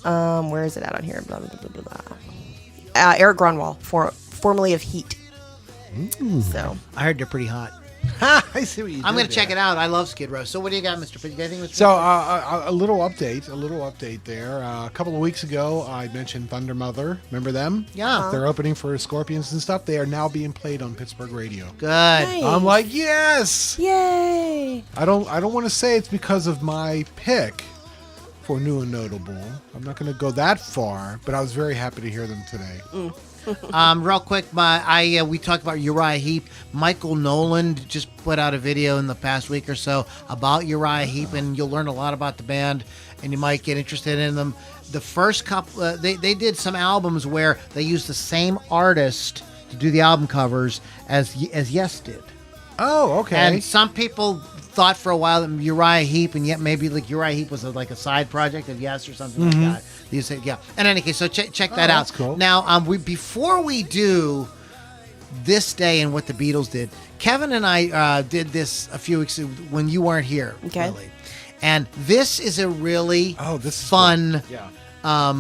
Where is it at on here? Blah, blah, blah, blah, blah. Eric Grunwald, formerly of Heat. So I heard they're pretty hot. I see what you did I'm going to check there. it out. I love Skid Row. So what do you got, Mr. P? You got anything, Mr. So a little update there. A couple of weeks ago, I mentioned Thunder Mother. Remember them? Yeah. They're opening for Scorpions and stuff. They are now being played on Pittsburgh radio. Good. Nice. I'm like, yes. Yay! I don't want to say it's because of my pick for new and notable. I'm not going to go that far, but I was very happy to hear them today. Real quick, we talked about Uriah Heep. Michael Nolan just put out a video in the past week or so about Uriah Heep, and you'll learn a lot about the band, and you might get interested in them. The first couple, they did some albums where they used the same artist to do the album covers as Yes did. Oh, okay. And some people thought for a while that Uriah Heep, and yet maybe like Uriah Heep was like a side project of Yes or something like that. You say, yeah. In any case, so check that out. That's cool. Now, before we do this day and what the Beatles did, Kevin and I did this a few weeks ago when you weren't here. Okay. Really. And this is a really this is fun cool. Yeah.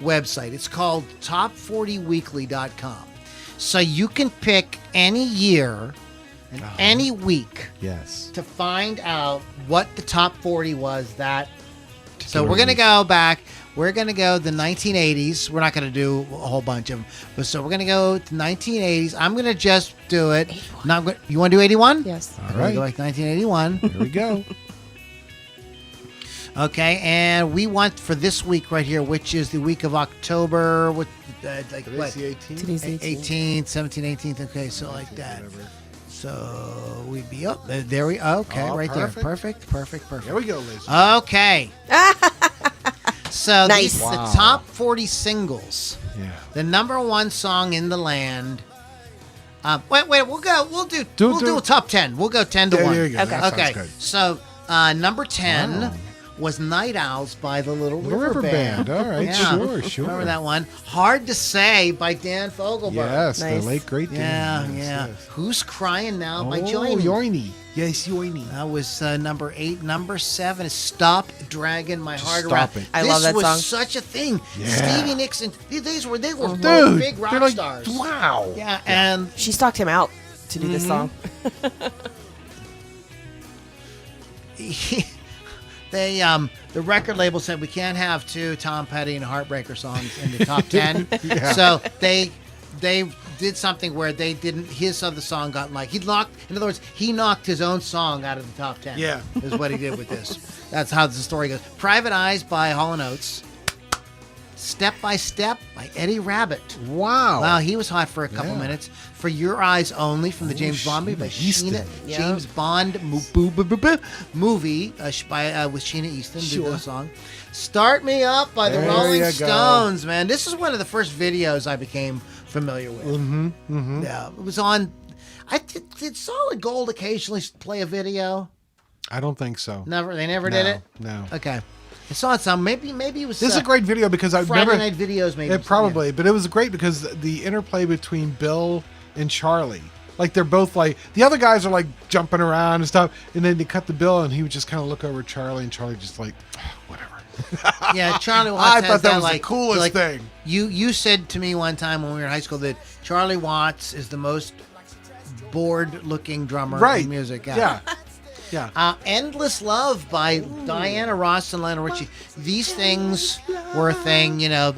website. It's called top40weekly.com. So you can pick any year and any week Yes. to find out what the top 40 was that. So Particular we're going to week. go back. We're going to go the 1980s. We're not going to do a whole bunch of them. But so we're going to go to 1980s. I'm going to just do it. You want to do 81? Yes. All We're gonna right. go like 1981. Here we go. Okay, and we want for this week right here, which is the week of October, what, like what? Today's the 18th. Today's 18. 18th, 17, 18th. Okay, so like that. So we'd be up there. Okay, Oh, right perfect. there. Perfect. There we go, Liz. Okay. So Nice. these are Wow. the top 40 singles. Yeah. The number one song in the land. Wait. We'll do a top 10. We'll go 10 to Yeah, 1. there you go. Okay. That sounds Okay. good. So number 10 Wow. was Night Owls by the Little Little River River Band. Band. All right. Yeah. Sure. Remember that one? Hard to Say by Dan Fogelberg. Yes, Nice. the late great Yeah, Dan. yeah. Yes. Who's Crying Now by Oh, Joining? Yoiny. Yes, Yoiny. That was number 8. Number 7 is Stop Dragging My Heart Stop Around. it. I love that This song. was such a thing. Yeah. Stevie Nicks and they were both Dude, big rock they're like, stars. wow. Yeah, and She stalked him out to do this song. they the record label said we can't have 2 Tom Petty and Heartbreaker songs in the top 10. Yeah. So they did something where they didn't. His other song got like in other words, he knocked his own song out of the top 10. Yeah. is what he did with this. That's how the story goes. Private Eyes by Hall & Oates. Step by Step by Eddie Rabbit. Wow. Wow, he was hot for a couple Yeah. minutes. For Your Eyes Only from the James Bond movie by Sheena Easton. Yeah. James Bond movie with Sheena Easton. Did Sure. the song. Start Me Up by the There Rolling you go. Stones, man. This is one of the first videos I became familiar with. Mm-hmm. Yeah, it was on. Did Solid Gold occasionally play a video? I don't think so. They never did it. No. Okay, I saw it some. Maybe it was. This is a great video because I Friday remember night videos. Maybe it probably, but it was great because the interplay between Bill and Charlie, like they're both like the other guys are like jumping around and stuff, and then they cut the Bill and he would just kind of look over at Charlie and Charlie just like whatever. Yeah, Charlie Watts I has thought that was the like, coolest like, thing. You said to me one time when we were in high school that Charlie Watts is the most bored-looking drummer Right. in music. Yeah. Yeah. Endless Love by Diana Ross and Lionel Richie. These things were a thing,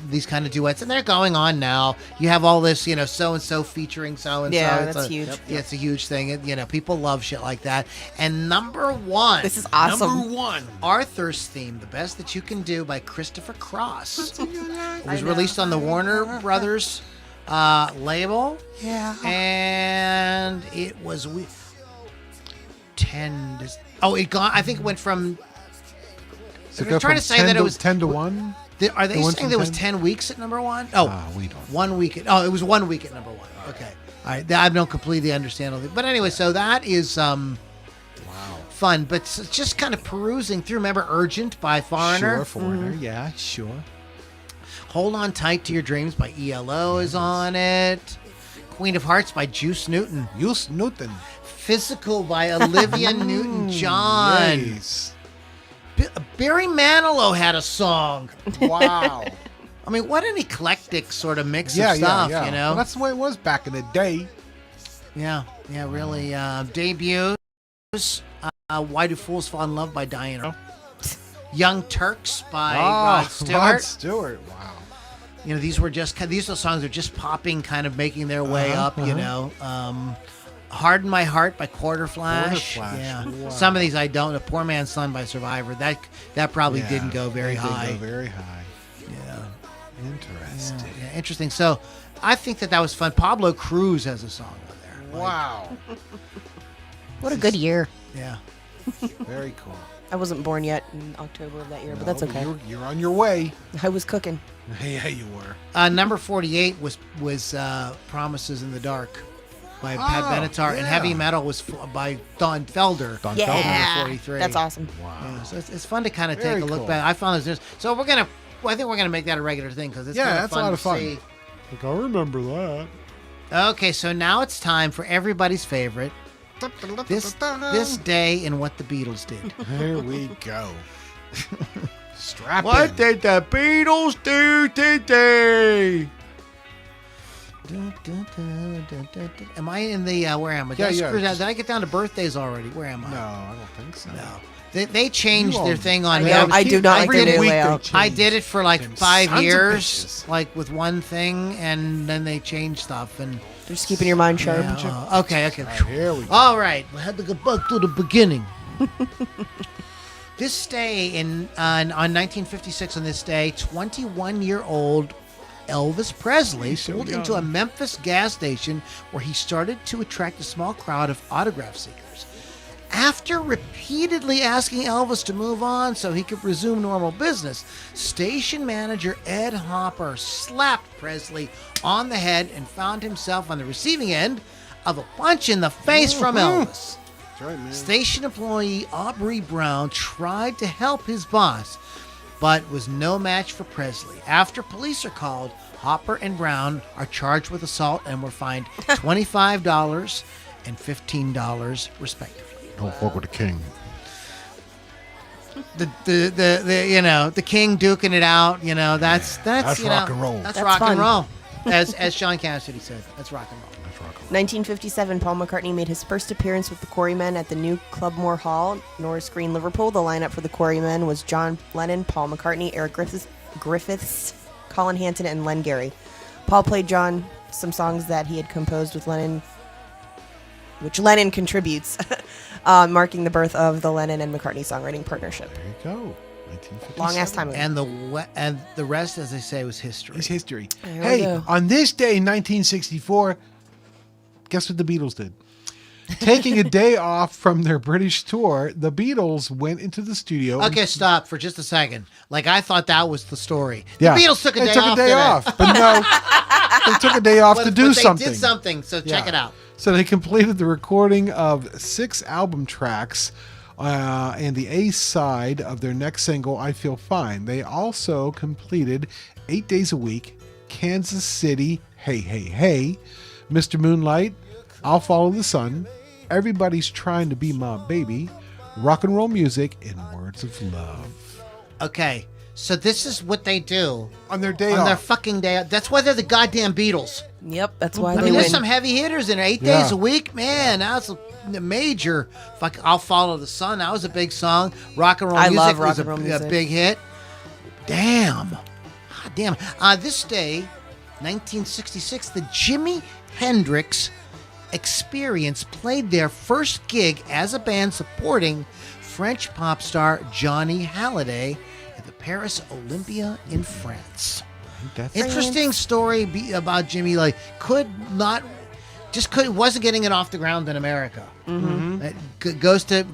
these kind of duets, and they're going on now. You have all this, so-and-so featuring so-and-so. Yeah, It's that's a- huge. Yeah, it's a huge thing. People love shit like that. And number 1. This is awesome. Number 1. Arthur's Theme, The Best That You Can Do by Christopher Cross. It was released on the Warner Brothers label. Yeah. And it was 10. It got. I think it went from. So They're trying to say that it was 10 to 1. Are they went saying from there was 10? 10 weeks at number one? Oh, We don't. 1 week. It was 1 week at number one. Okay. All right. I don't completely understand all that. But anyway, so that is fun. But just kind of perusing through. Remember Urgent by Foreigner? Sure, Foreigner. Yeah, sure. Hold On Tight to Your Dreams by ELO is on it. Queen of Hearts by Juice Newton. Juice Newton. Physical by Olivia Newton-John. Yes. Barry Manilow had a song. Wow. I mean, what an eclectic sort of mix of stuff, you know? Well, that's the way it was back in the day. Yeah, really. Debuts. Why Do Fools Fall in Love by Diana. Young Turks by Rod Stewart. Rod Stewart. Wow. You know, these are songs that are just popping, kind of making their way up, you know. Harden My Heart by Quarter Flash. Yeah. Wow. Some of these I don't. A Poor Man's Son by Survivor. That probably didn't go very high. Didn't go very high. Yeah. Interesting. Yeah, interesting. So I think that was fun. Pablo Cruz has a song on there. Wow. What a good year. Yeah. Very cool. I wasn't born yet in October of that year, but that's okay. You're on your way. I was cooking. Yeah, you were. Number 48 was Promises in the Dark by Pat Benatar, and Heavy Metal was by Don Felder. Don Yeah, Felder. 43. that's awesome. Wow. Yeah, so it's fun to kind of Very take a look cool. back. I found this. So I think we're gonna make that a regular thing because it's Yeah, kinda that's a fun lot of to fun. see. Like, I remember that. Okay, so now it's time for everybody's favorite. This day in what the Beatles did. Here we go. Strap What in. did the Beatles do today? Am I in the where am I? Yeah, Did I screw yeah. that? Did I get down to birthdays already? Where am I? No, I don't think so. No. They changed You their all- thing on I me. know, was- I do not like Every the new week they layout. change I did it for like them 5 sons of years, bitches. like with one thing, and then they changed stuff. And Just keeping your mind sharp. yeah, okay. All right, here we go. All right, we had to go back to the beginning. This day on 1956, on this day, 21-year-old Elvis Presley so pulled young. into a Memphis gas station where he started to attract a small crowd of autograph seekers. After repeatedly asking Elvis to move on so he could resume normal business, station manager Ed Hopper slapped Presley on the head and found himself on the receiving end of a punch in the face from Elvis. That's right, man. Station employee Aubrey Brown tried to help his boss, but was no match for Presley. After police are called, Hopper and Brown are charged with assault and were fined $25 and $15 respectively. Don't fuck with the king. The king duking it out, that's That's you rock know, and roll. That's That's rock and fun. roll. As Sean Cassidy said, that's rock and roll. That's rock and roll. 1957, Paul McCartney made his first appearance with the Quarrymen at the new Clubmoor Hall, Norris Green, Liverpool. The lineup for the Quarrymen was John Lennon, Paul McCartney, Eric Griffiths, Colin Hanton, and Len Gary. Paul played John some songs that he had composed with Lennon, which Lennon contributes, marking the birth of the Lennon and McCartney songwriting partnership. There you go. 1957. Long ass time ago. And the rest, as they say, was history. It's history. There we Hey, go. on this day in 1964, guess what the Beatles did? Taking a day off from their British tour, the Beatles went into the studio. Okay, stop for just a second. Like I thought that was the story. Yeah. The Beatles took a They day took off. a day today. off, but no, they took a day off to do But something. They did something, so check Yeah. it out. So they completed the recording of 6 album tracks and the A side of their next single, I Feel Fine. They also completed 8 Days a Week, Kansas City, Hey, Hey, Hey, Mr. Moonlight, I'll Follow the Sun, Everybody's Trying to Be My Baby, Rock and Roll Music, and Words of Love. Okay, so this is what they do On their day on off. their fucking day off. That's why they're the goddamn Beatles. Yep, that's why I they mean, there's win. some heavy hitters in 8 Yeah. days a week. Man, that's a major. I'll Follow the Sun. That was a big song. Rock and Roll I Music love rock was and roll a music. big hit. Damn. God damn. This day, 1966, the Jimi Hendrix Experience played their first gig as a band supporting French pop star Johnny Hallyday at the Paris Olympia in France. Interesting story about Jimmy. Like, wasn't getting it off the ground in America. Mm-hmm. It goes to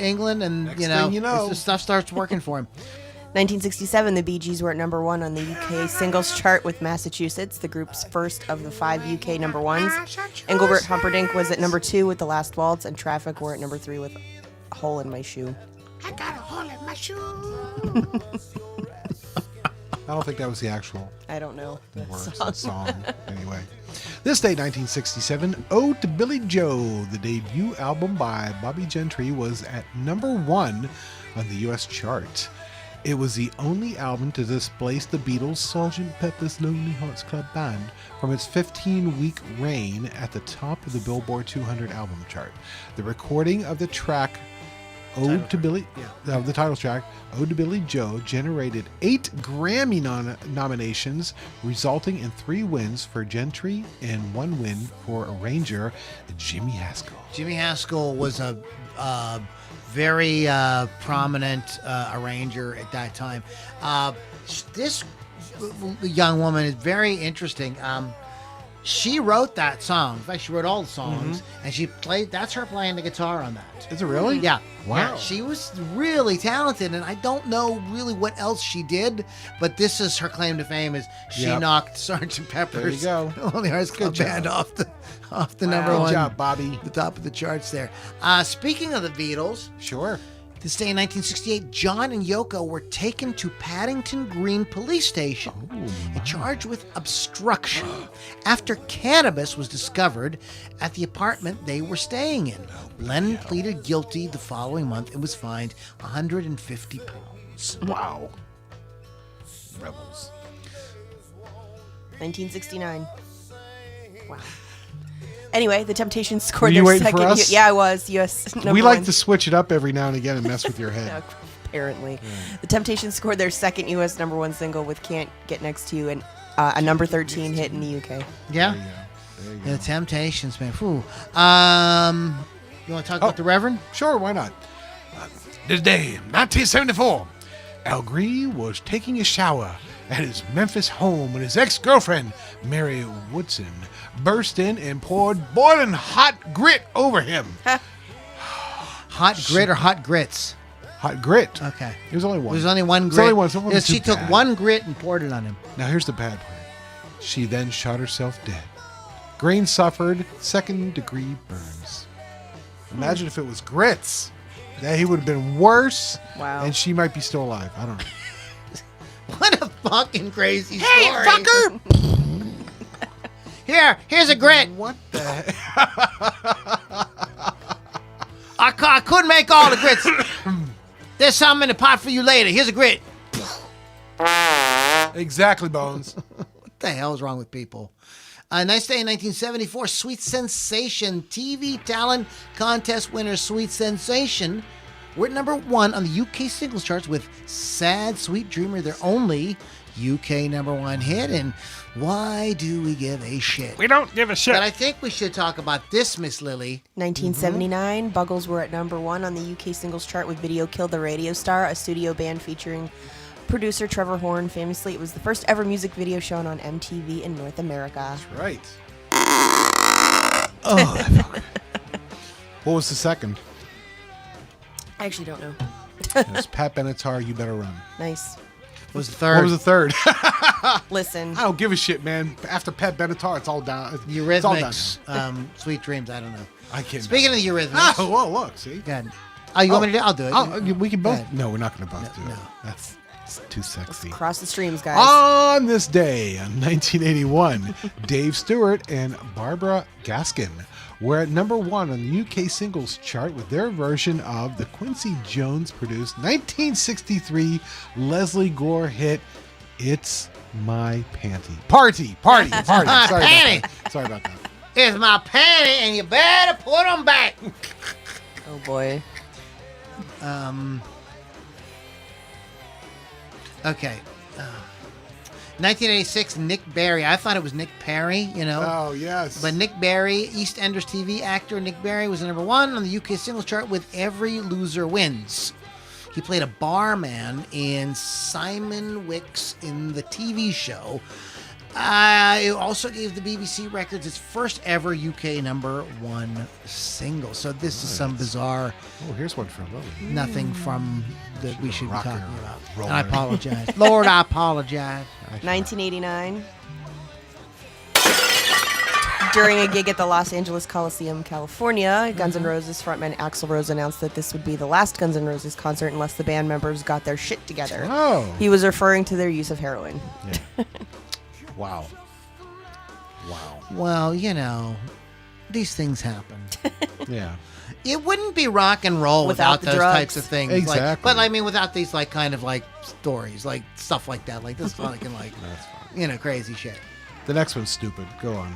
England, and Next thing you know. the stuff starts working for him. 1967, the Bee Gees were at number 1 on the UK singles chart with Massachusetts, the group's first of the 5 UK number 1s. Engelbert Humperdinck was at number 2 with The Last Waltz, and Traffic were at number 3 with A Hole in My Shoe. I got a hole in my shoe. I don't think that was the actual I don't know. words of the song. Anyway. This day, 1967, Ode to Billy Joe, the debut album by Bobby Gentry, was at number 1 on the U.S. chart. It was the only album to displace the Beatles' Sgt. Pepper's Lonely Hearts Club Band from its 15-week reign at the top of the Billboard 200 album chart. The recording of the track the title track, Ode to Billy Joe, generated 8 Grammy nominations, resulting in 3 wins for Gentry and 1 win for arranger Jimmy Haskell. Jimmy Haskell was a very prominent arranger at that time. This young woman is very interesting. She wrote that song. In fact, she wrote all the songs, and she played. That's her playing the guitar on that. Is it really? Yeah. Wow. Yeah, she was really talented, and I don't know really what else she did, but this is her claim to fame: is she knocked Sgt. Pepper's Lonely Hearts Club Band off the number 1. Good job, Bobby. The top of the charts there. Speaking of the Beatles, Sure. this day in 1968, John and Yoko were taken to Paddington Green Police Station and charged with obstruction after cannabis was discovered at the apartment they were staying in. Lennon pleaded guilty the following month and was fined £150. Wow. Rebels. 1969. Wow. Anyway, the Temptations scored Were you their waiting for second. us? Yeah, I was. US number We like 1. to switch it up every now and again and mess with your head. Apparently. The Temptations scored their second U.S. number 1 single with Can't Get Next to You, and a number 13 hit in the UK. Yeah? There you The go. Temptations, man. Whew. You want to talk about the Reverend? Sure, why not? This day, 1974, Al Green was taking a shower at his Memphis home when his ex-girlfriend, Mary Woodson, burst in and poured boiling hot grit over him. Hot grit or hot grits? Hot grit. Okay. There's only one. There's only one There's grit. only one, so it wasn't She too took bad. one grit and poured it on him. Now here's the bad part. She then shot herself dead. Green suffered second-degree burns. Imagine if it was grits. That he would have been worse. Wow. And she might be still alive. I don't know. What a fucking crazy Hey, story. fucker! Here's a grit. What the heck? I couldn't make all the grits. There's something in the pot for you later. Here's a grit. Exactly, Bones. What the hell is wrong with people? Nice day in 1974. Sweet Sensation TV talent contest winner Sweet Sensation were at number 1 on the UK singles charts with Sad Sweet Dreamer, their only UK number 1 hit. And why do we give a shit? We don't give a shit. But I think we should talk about this, Miss Lily. 1979, Buggles were at number 1 on the UK singles chart with Video Killed the Radio Star, a studio band featuring producer Trevor Horn. Famously, it was the first ever music video shown on MTV in North America. Right. What was the second? I actually don't know. It was Pat Benatar, You Better Run. Nice. What was the third? What was the third? Listen. I don't give a shit, man. After Pat Benatar, it's all down. It's all done Eurythmics, Sweet Dreams, I don't know. I can't. Speaking of the Eurythmics. Oh, well, look, see? Go ahead. Oh, you want me to do it? I'll do it. Oh, we can both. Go ahead. No, we're not going to both do it. no. That's too sexy. Cross the streams, guys. On this day, in 1981, Dave Stewart and Barbara Gaskin were at number 1 on the UK singles chart with their version of the Quincy Jones-produced 1963 Leslie Gore hit, It's My Panty. Party. Sorry about Panty. that. Sorry about that. It's my panty, and you better put them back. Oh, boy. Okay. 1986, Nick Barry. I thought it was Nick Perry, you know. Oh, yes. But Nick Barry, EastEnders TV actor Nick Barry, was at number 1 on the UK singles chart with Every Loser Wins. He played a barman in Simon Wicks in the TV show. It also gave the BBC Records its first ever UK #1 single. So this is some bizarre Oh, here's one from Lily. nothing from that we should be Rock talking and about. roll. And I apologize. Lord, I apologize. 1989. During a gig at the Los Angeles Coliseum, California, Guns N' Roses frontman Axl Rose announced that this would be the last Guns N' Roses concert unless the band members got their shit together. Oh. He was referring to their use of heroin. Yeah. Wow. Wow. Well, you know, these things happen. Yeah. It wouldn't be rock and roll Without without the those drugs. types of things. Exactly. Like, but I mean, without these like kind of like stories, like stuff like that, like this fucking like That's fine. you know crazy shit. The next one's stupid. Go on.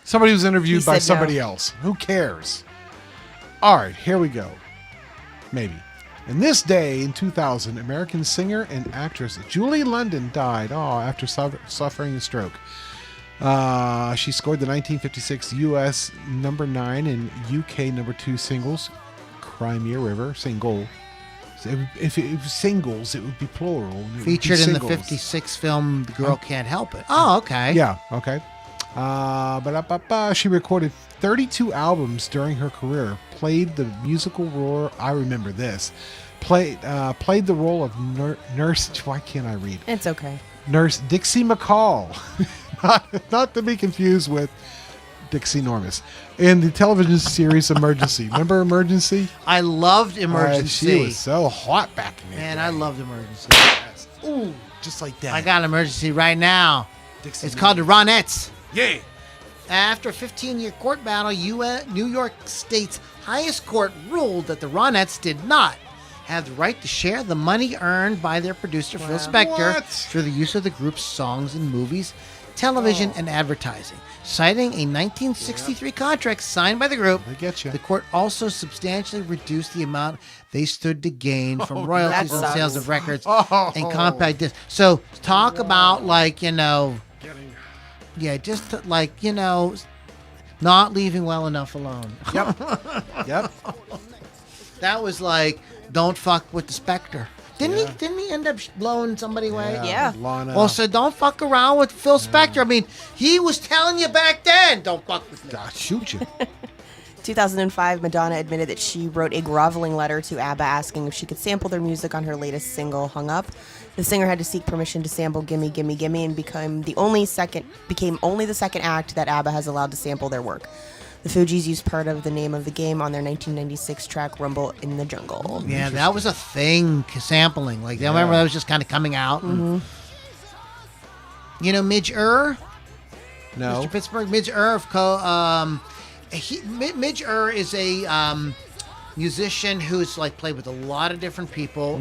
Somebody was interviewed He by said no. somebody else. Who cares? All right, here we go. Maybe. In this day, in 2000, American singer and actress Julie London died after suffering a stroke. She scored the 1956 U.S. #9 and UK #2 singles, Crimea River, single. So if it was singles, it would be plural. It would be Featured in the singles. '56 film "The Girl Can't Help It." Oh, okay. Yeah, okay. She recorded 32 albums during her career, played the musical role, I remember this, played the role of nurse, why can't I read? It's okay. Nurse Dixie McCall, not to be confused with Dixie Normus, in the television series Emergency. Remember Emergency? I loved Emergency. She was so hot back in the Man, day. I loved Emergency. Ooh, just like that. I got Emergency right now. Dixie It's called the Ronettes. Yeah. After a 15-year court battle, New York State's highest court ruled that the Ronettes did not have the right to share the money earned by their producer, Phil Spector, What? through the use of the group's songs in movies, television, and advertising. Citing a 1963 contract signed by the group, I get you. the court also substantially reduced the amount they stood to gain from royalties that and sales sucks. of records Oh. and compact discs. So talk about like, you know, yeah, just to, like, you know, not leaving well enough alone. Yep. Yep. That was like, don't fuck with the Spectre. Didn't he end up blowing somebody away? Yeah. Lana. Well, so don't fuck around with Phil Spector. I mean, he was telling you back then, don't fuck with me. I'll shoot you. 2005, Madonna admitted that she wrote a groveling letter to ABBA asking if she could sample their music on her latest single, Hung Up. The singer had to seek permission to sample Gimme Gimme Gimme and became only the second act that ABBA has allowed to sample their work. The Fugees used part of the name of the game on their 1996 track Rumble in the Jungle. Yeah, that was a thing, sampling. Like, I remember that was just kind of coming out. And, you know, Midge Ure? No. Mr. Pittsburgh, Midge Ure Midge Ure is a musician who's like played with a lot of different people.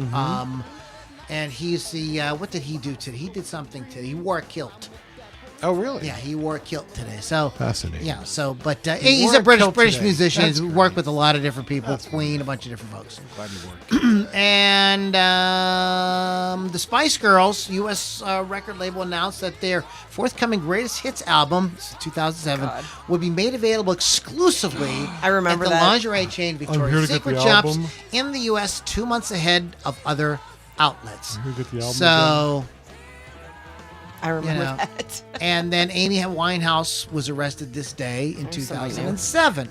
And he's the what did he do today? He did something today. He wore a kilt. Oh, really? Yeah, he wore a kilt today. So Fascinating. Yeah. So, but He he's wore a a British kilt today. musician. That's He's great. worked with a lot of different people. That's Queen, a bunch of different folks. Glad you worked. And the Spice Girls U.S. Record label announced that their forthcoming Greatest Hits album, 2007, God. would be made available exclusively I remember at the that. lingerie chain here Victoria's to get Secret the shops album. in the U.S. 2 months ahead of other outlets. Here to get the album So, I remember know. that. and then Amy Winehouse was arrested this day in There's somebody new. 2007.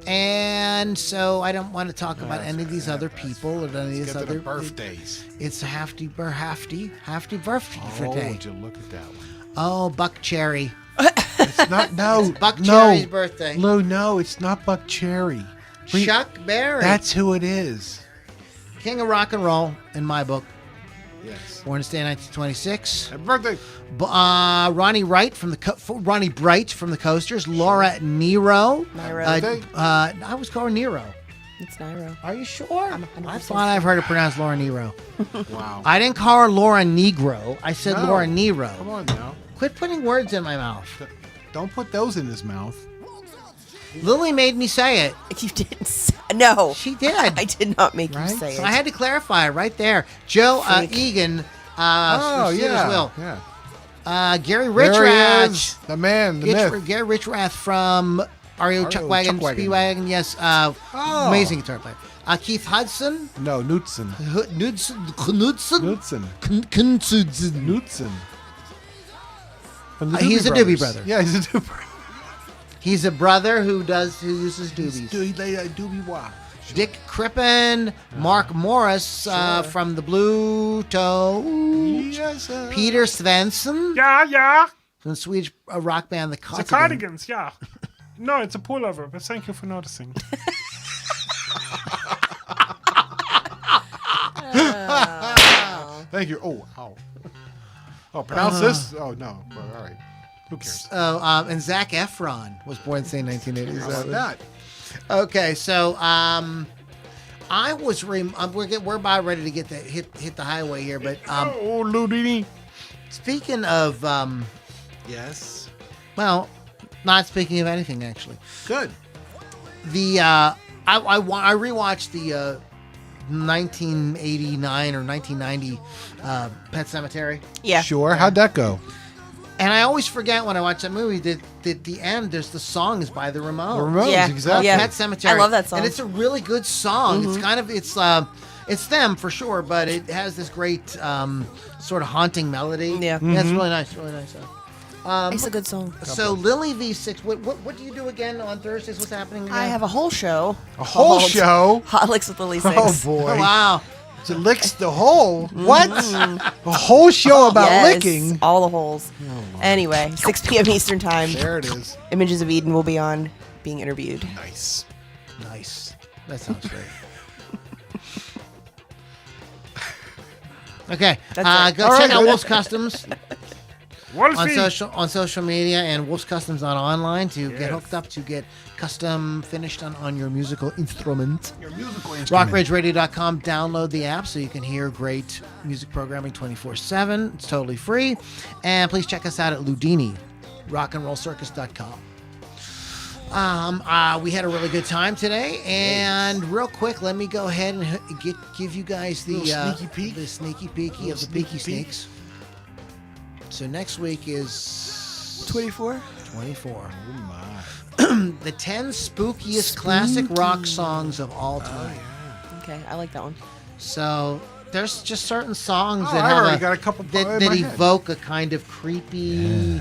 And so I don't want to talk about any of these other people or any of these Get to other the birthdays. It's a hefty birthday for Oh, day. would you look at that one? Oh, Buck Cherry. It's not, no. Buck no. Cherry's birthday. Lou, no, it's not Buck Cherry. Chuck Berry. That's who it is. King of rock and roll in my book. Yes. Born this day in 1926. Happy birthday. Ronnie Bright from the Coasters. Laura Nero. Nairo. I was called Nero. It's Nairo. Are you sure? I'm 100% I thought I've heard it pronounced Laura Nero. Wow. I didn't call her Laura Negro. I said No. Laura Nero. Come on now. Quit putting words in my mouth. Don't put those in his mouth. Lily made me say it. You didn't say, no. She did. I did not make Right? you say So it. I had to clarify it right there. Joe Freak. Egan. Oh, Steelers yeah. Will. Yeah. Gary There he Richrath. is. The man, the myth. Gary Richrath from REO Chuck Wagon, Chuck Wagon. Speedwagon. Yes. Amazing guitar player. Keith Hudson. No, Knudsen. Knudsen. Knudsen. From the He's a Doobie Doobie Brothers. Brother. Yeah, he's a Doobie Brother. He's a brother who uses doobies. Doobie Wah. Dick Crippen, Mark Morris from the Blue Toes, Yes, Peter Svensson Yeah. from the Swedish rock band The The Cardigans. Cardigans, yeah. No, it's a pullover, but thank you for noticing. Thank you. Oh, ow. Oh, pronounce this? Oh, no. Well, all right. Who cares? And Zac Efron was born, say, How about 1987. that? Okay, so I was we're about ready to get hit the highway here, but Oh, Loudini. speaking of Yes. well, not speaking of anything actually. Good. The I rewatched the 1989 or 1990 Pet Sematary, Yeah. Sure. How'd that go? and I always forget when I watch that movie that at the end there's the song is by the Ramones. The Ramones, Yeah. exactly. Yeah. Pet Sematary. I love that song. and it's a really good song. It's kind of it's them for sure, but it has this great sort of haunting melody. Yeah. It's really nice. Really nice. It's a good song. So Lily V6, what do you do again on Thursdays? What's happening? Again? I have a whole show. A whole called show? Hot Licks with Lily 6. Oh, boy. Oh, wow. It licks the hole. What? A whole show about Yes, licking? all the holes. Anyway, 6 p.m. Eastern Time. There it is. Images of Eden will be on, being interviewed. Nice. Nice. That sounds great. Okay, That's it. go All check right, out good. Wolf's Customs Wolfie! on social media and Wolf's Customs on online to get Yes. hooked up to get custom finished on your musical instrument. Your musical instrument. RockRageRadio.com. Download the app so you can hear great music programming 24/7. It's totally free. And please check us out at Loudini, rockandrollcircus.com. We had a really good time today, and real quick, let me go ahead and give you guys the Little sneaky peek. the sneaky peeky of the Little peeky sneaky peek. sneaks. So next week is 24? 24. Oh, my. The 10 spookiest classic rock songs of all time. Okay, I like that one. So there's just certain songs Oh, that I've have already got a couple in that my head. evoke a kind of creepy.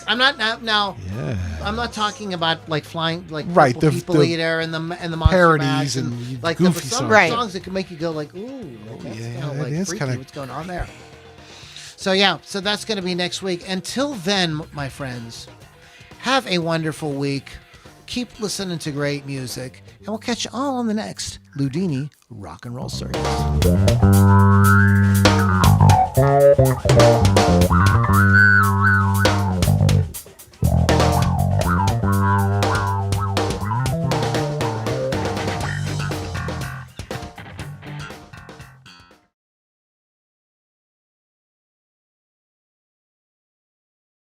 I'm not now. Yeah. I'm not talking about like flying like Right, Purple the- People the Eater and the Monster parodies Mash and like goofy there were some songs. Right. songs that can make you go like, ooh, that's yeah, kinda, that like is freaky. kinda- What's going on there? So yeah, so that's going to be next week. Until then, my friends, have a wonderful week. Keep listening to great music, and we'll catch you all on the next Loudini Rock and Roll Circus.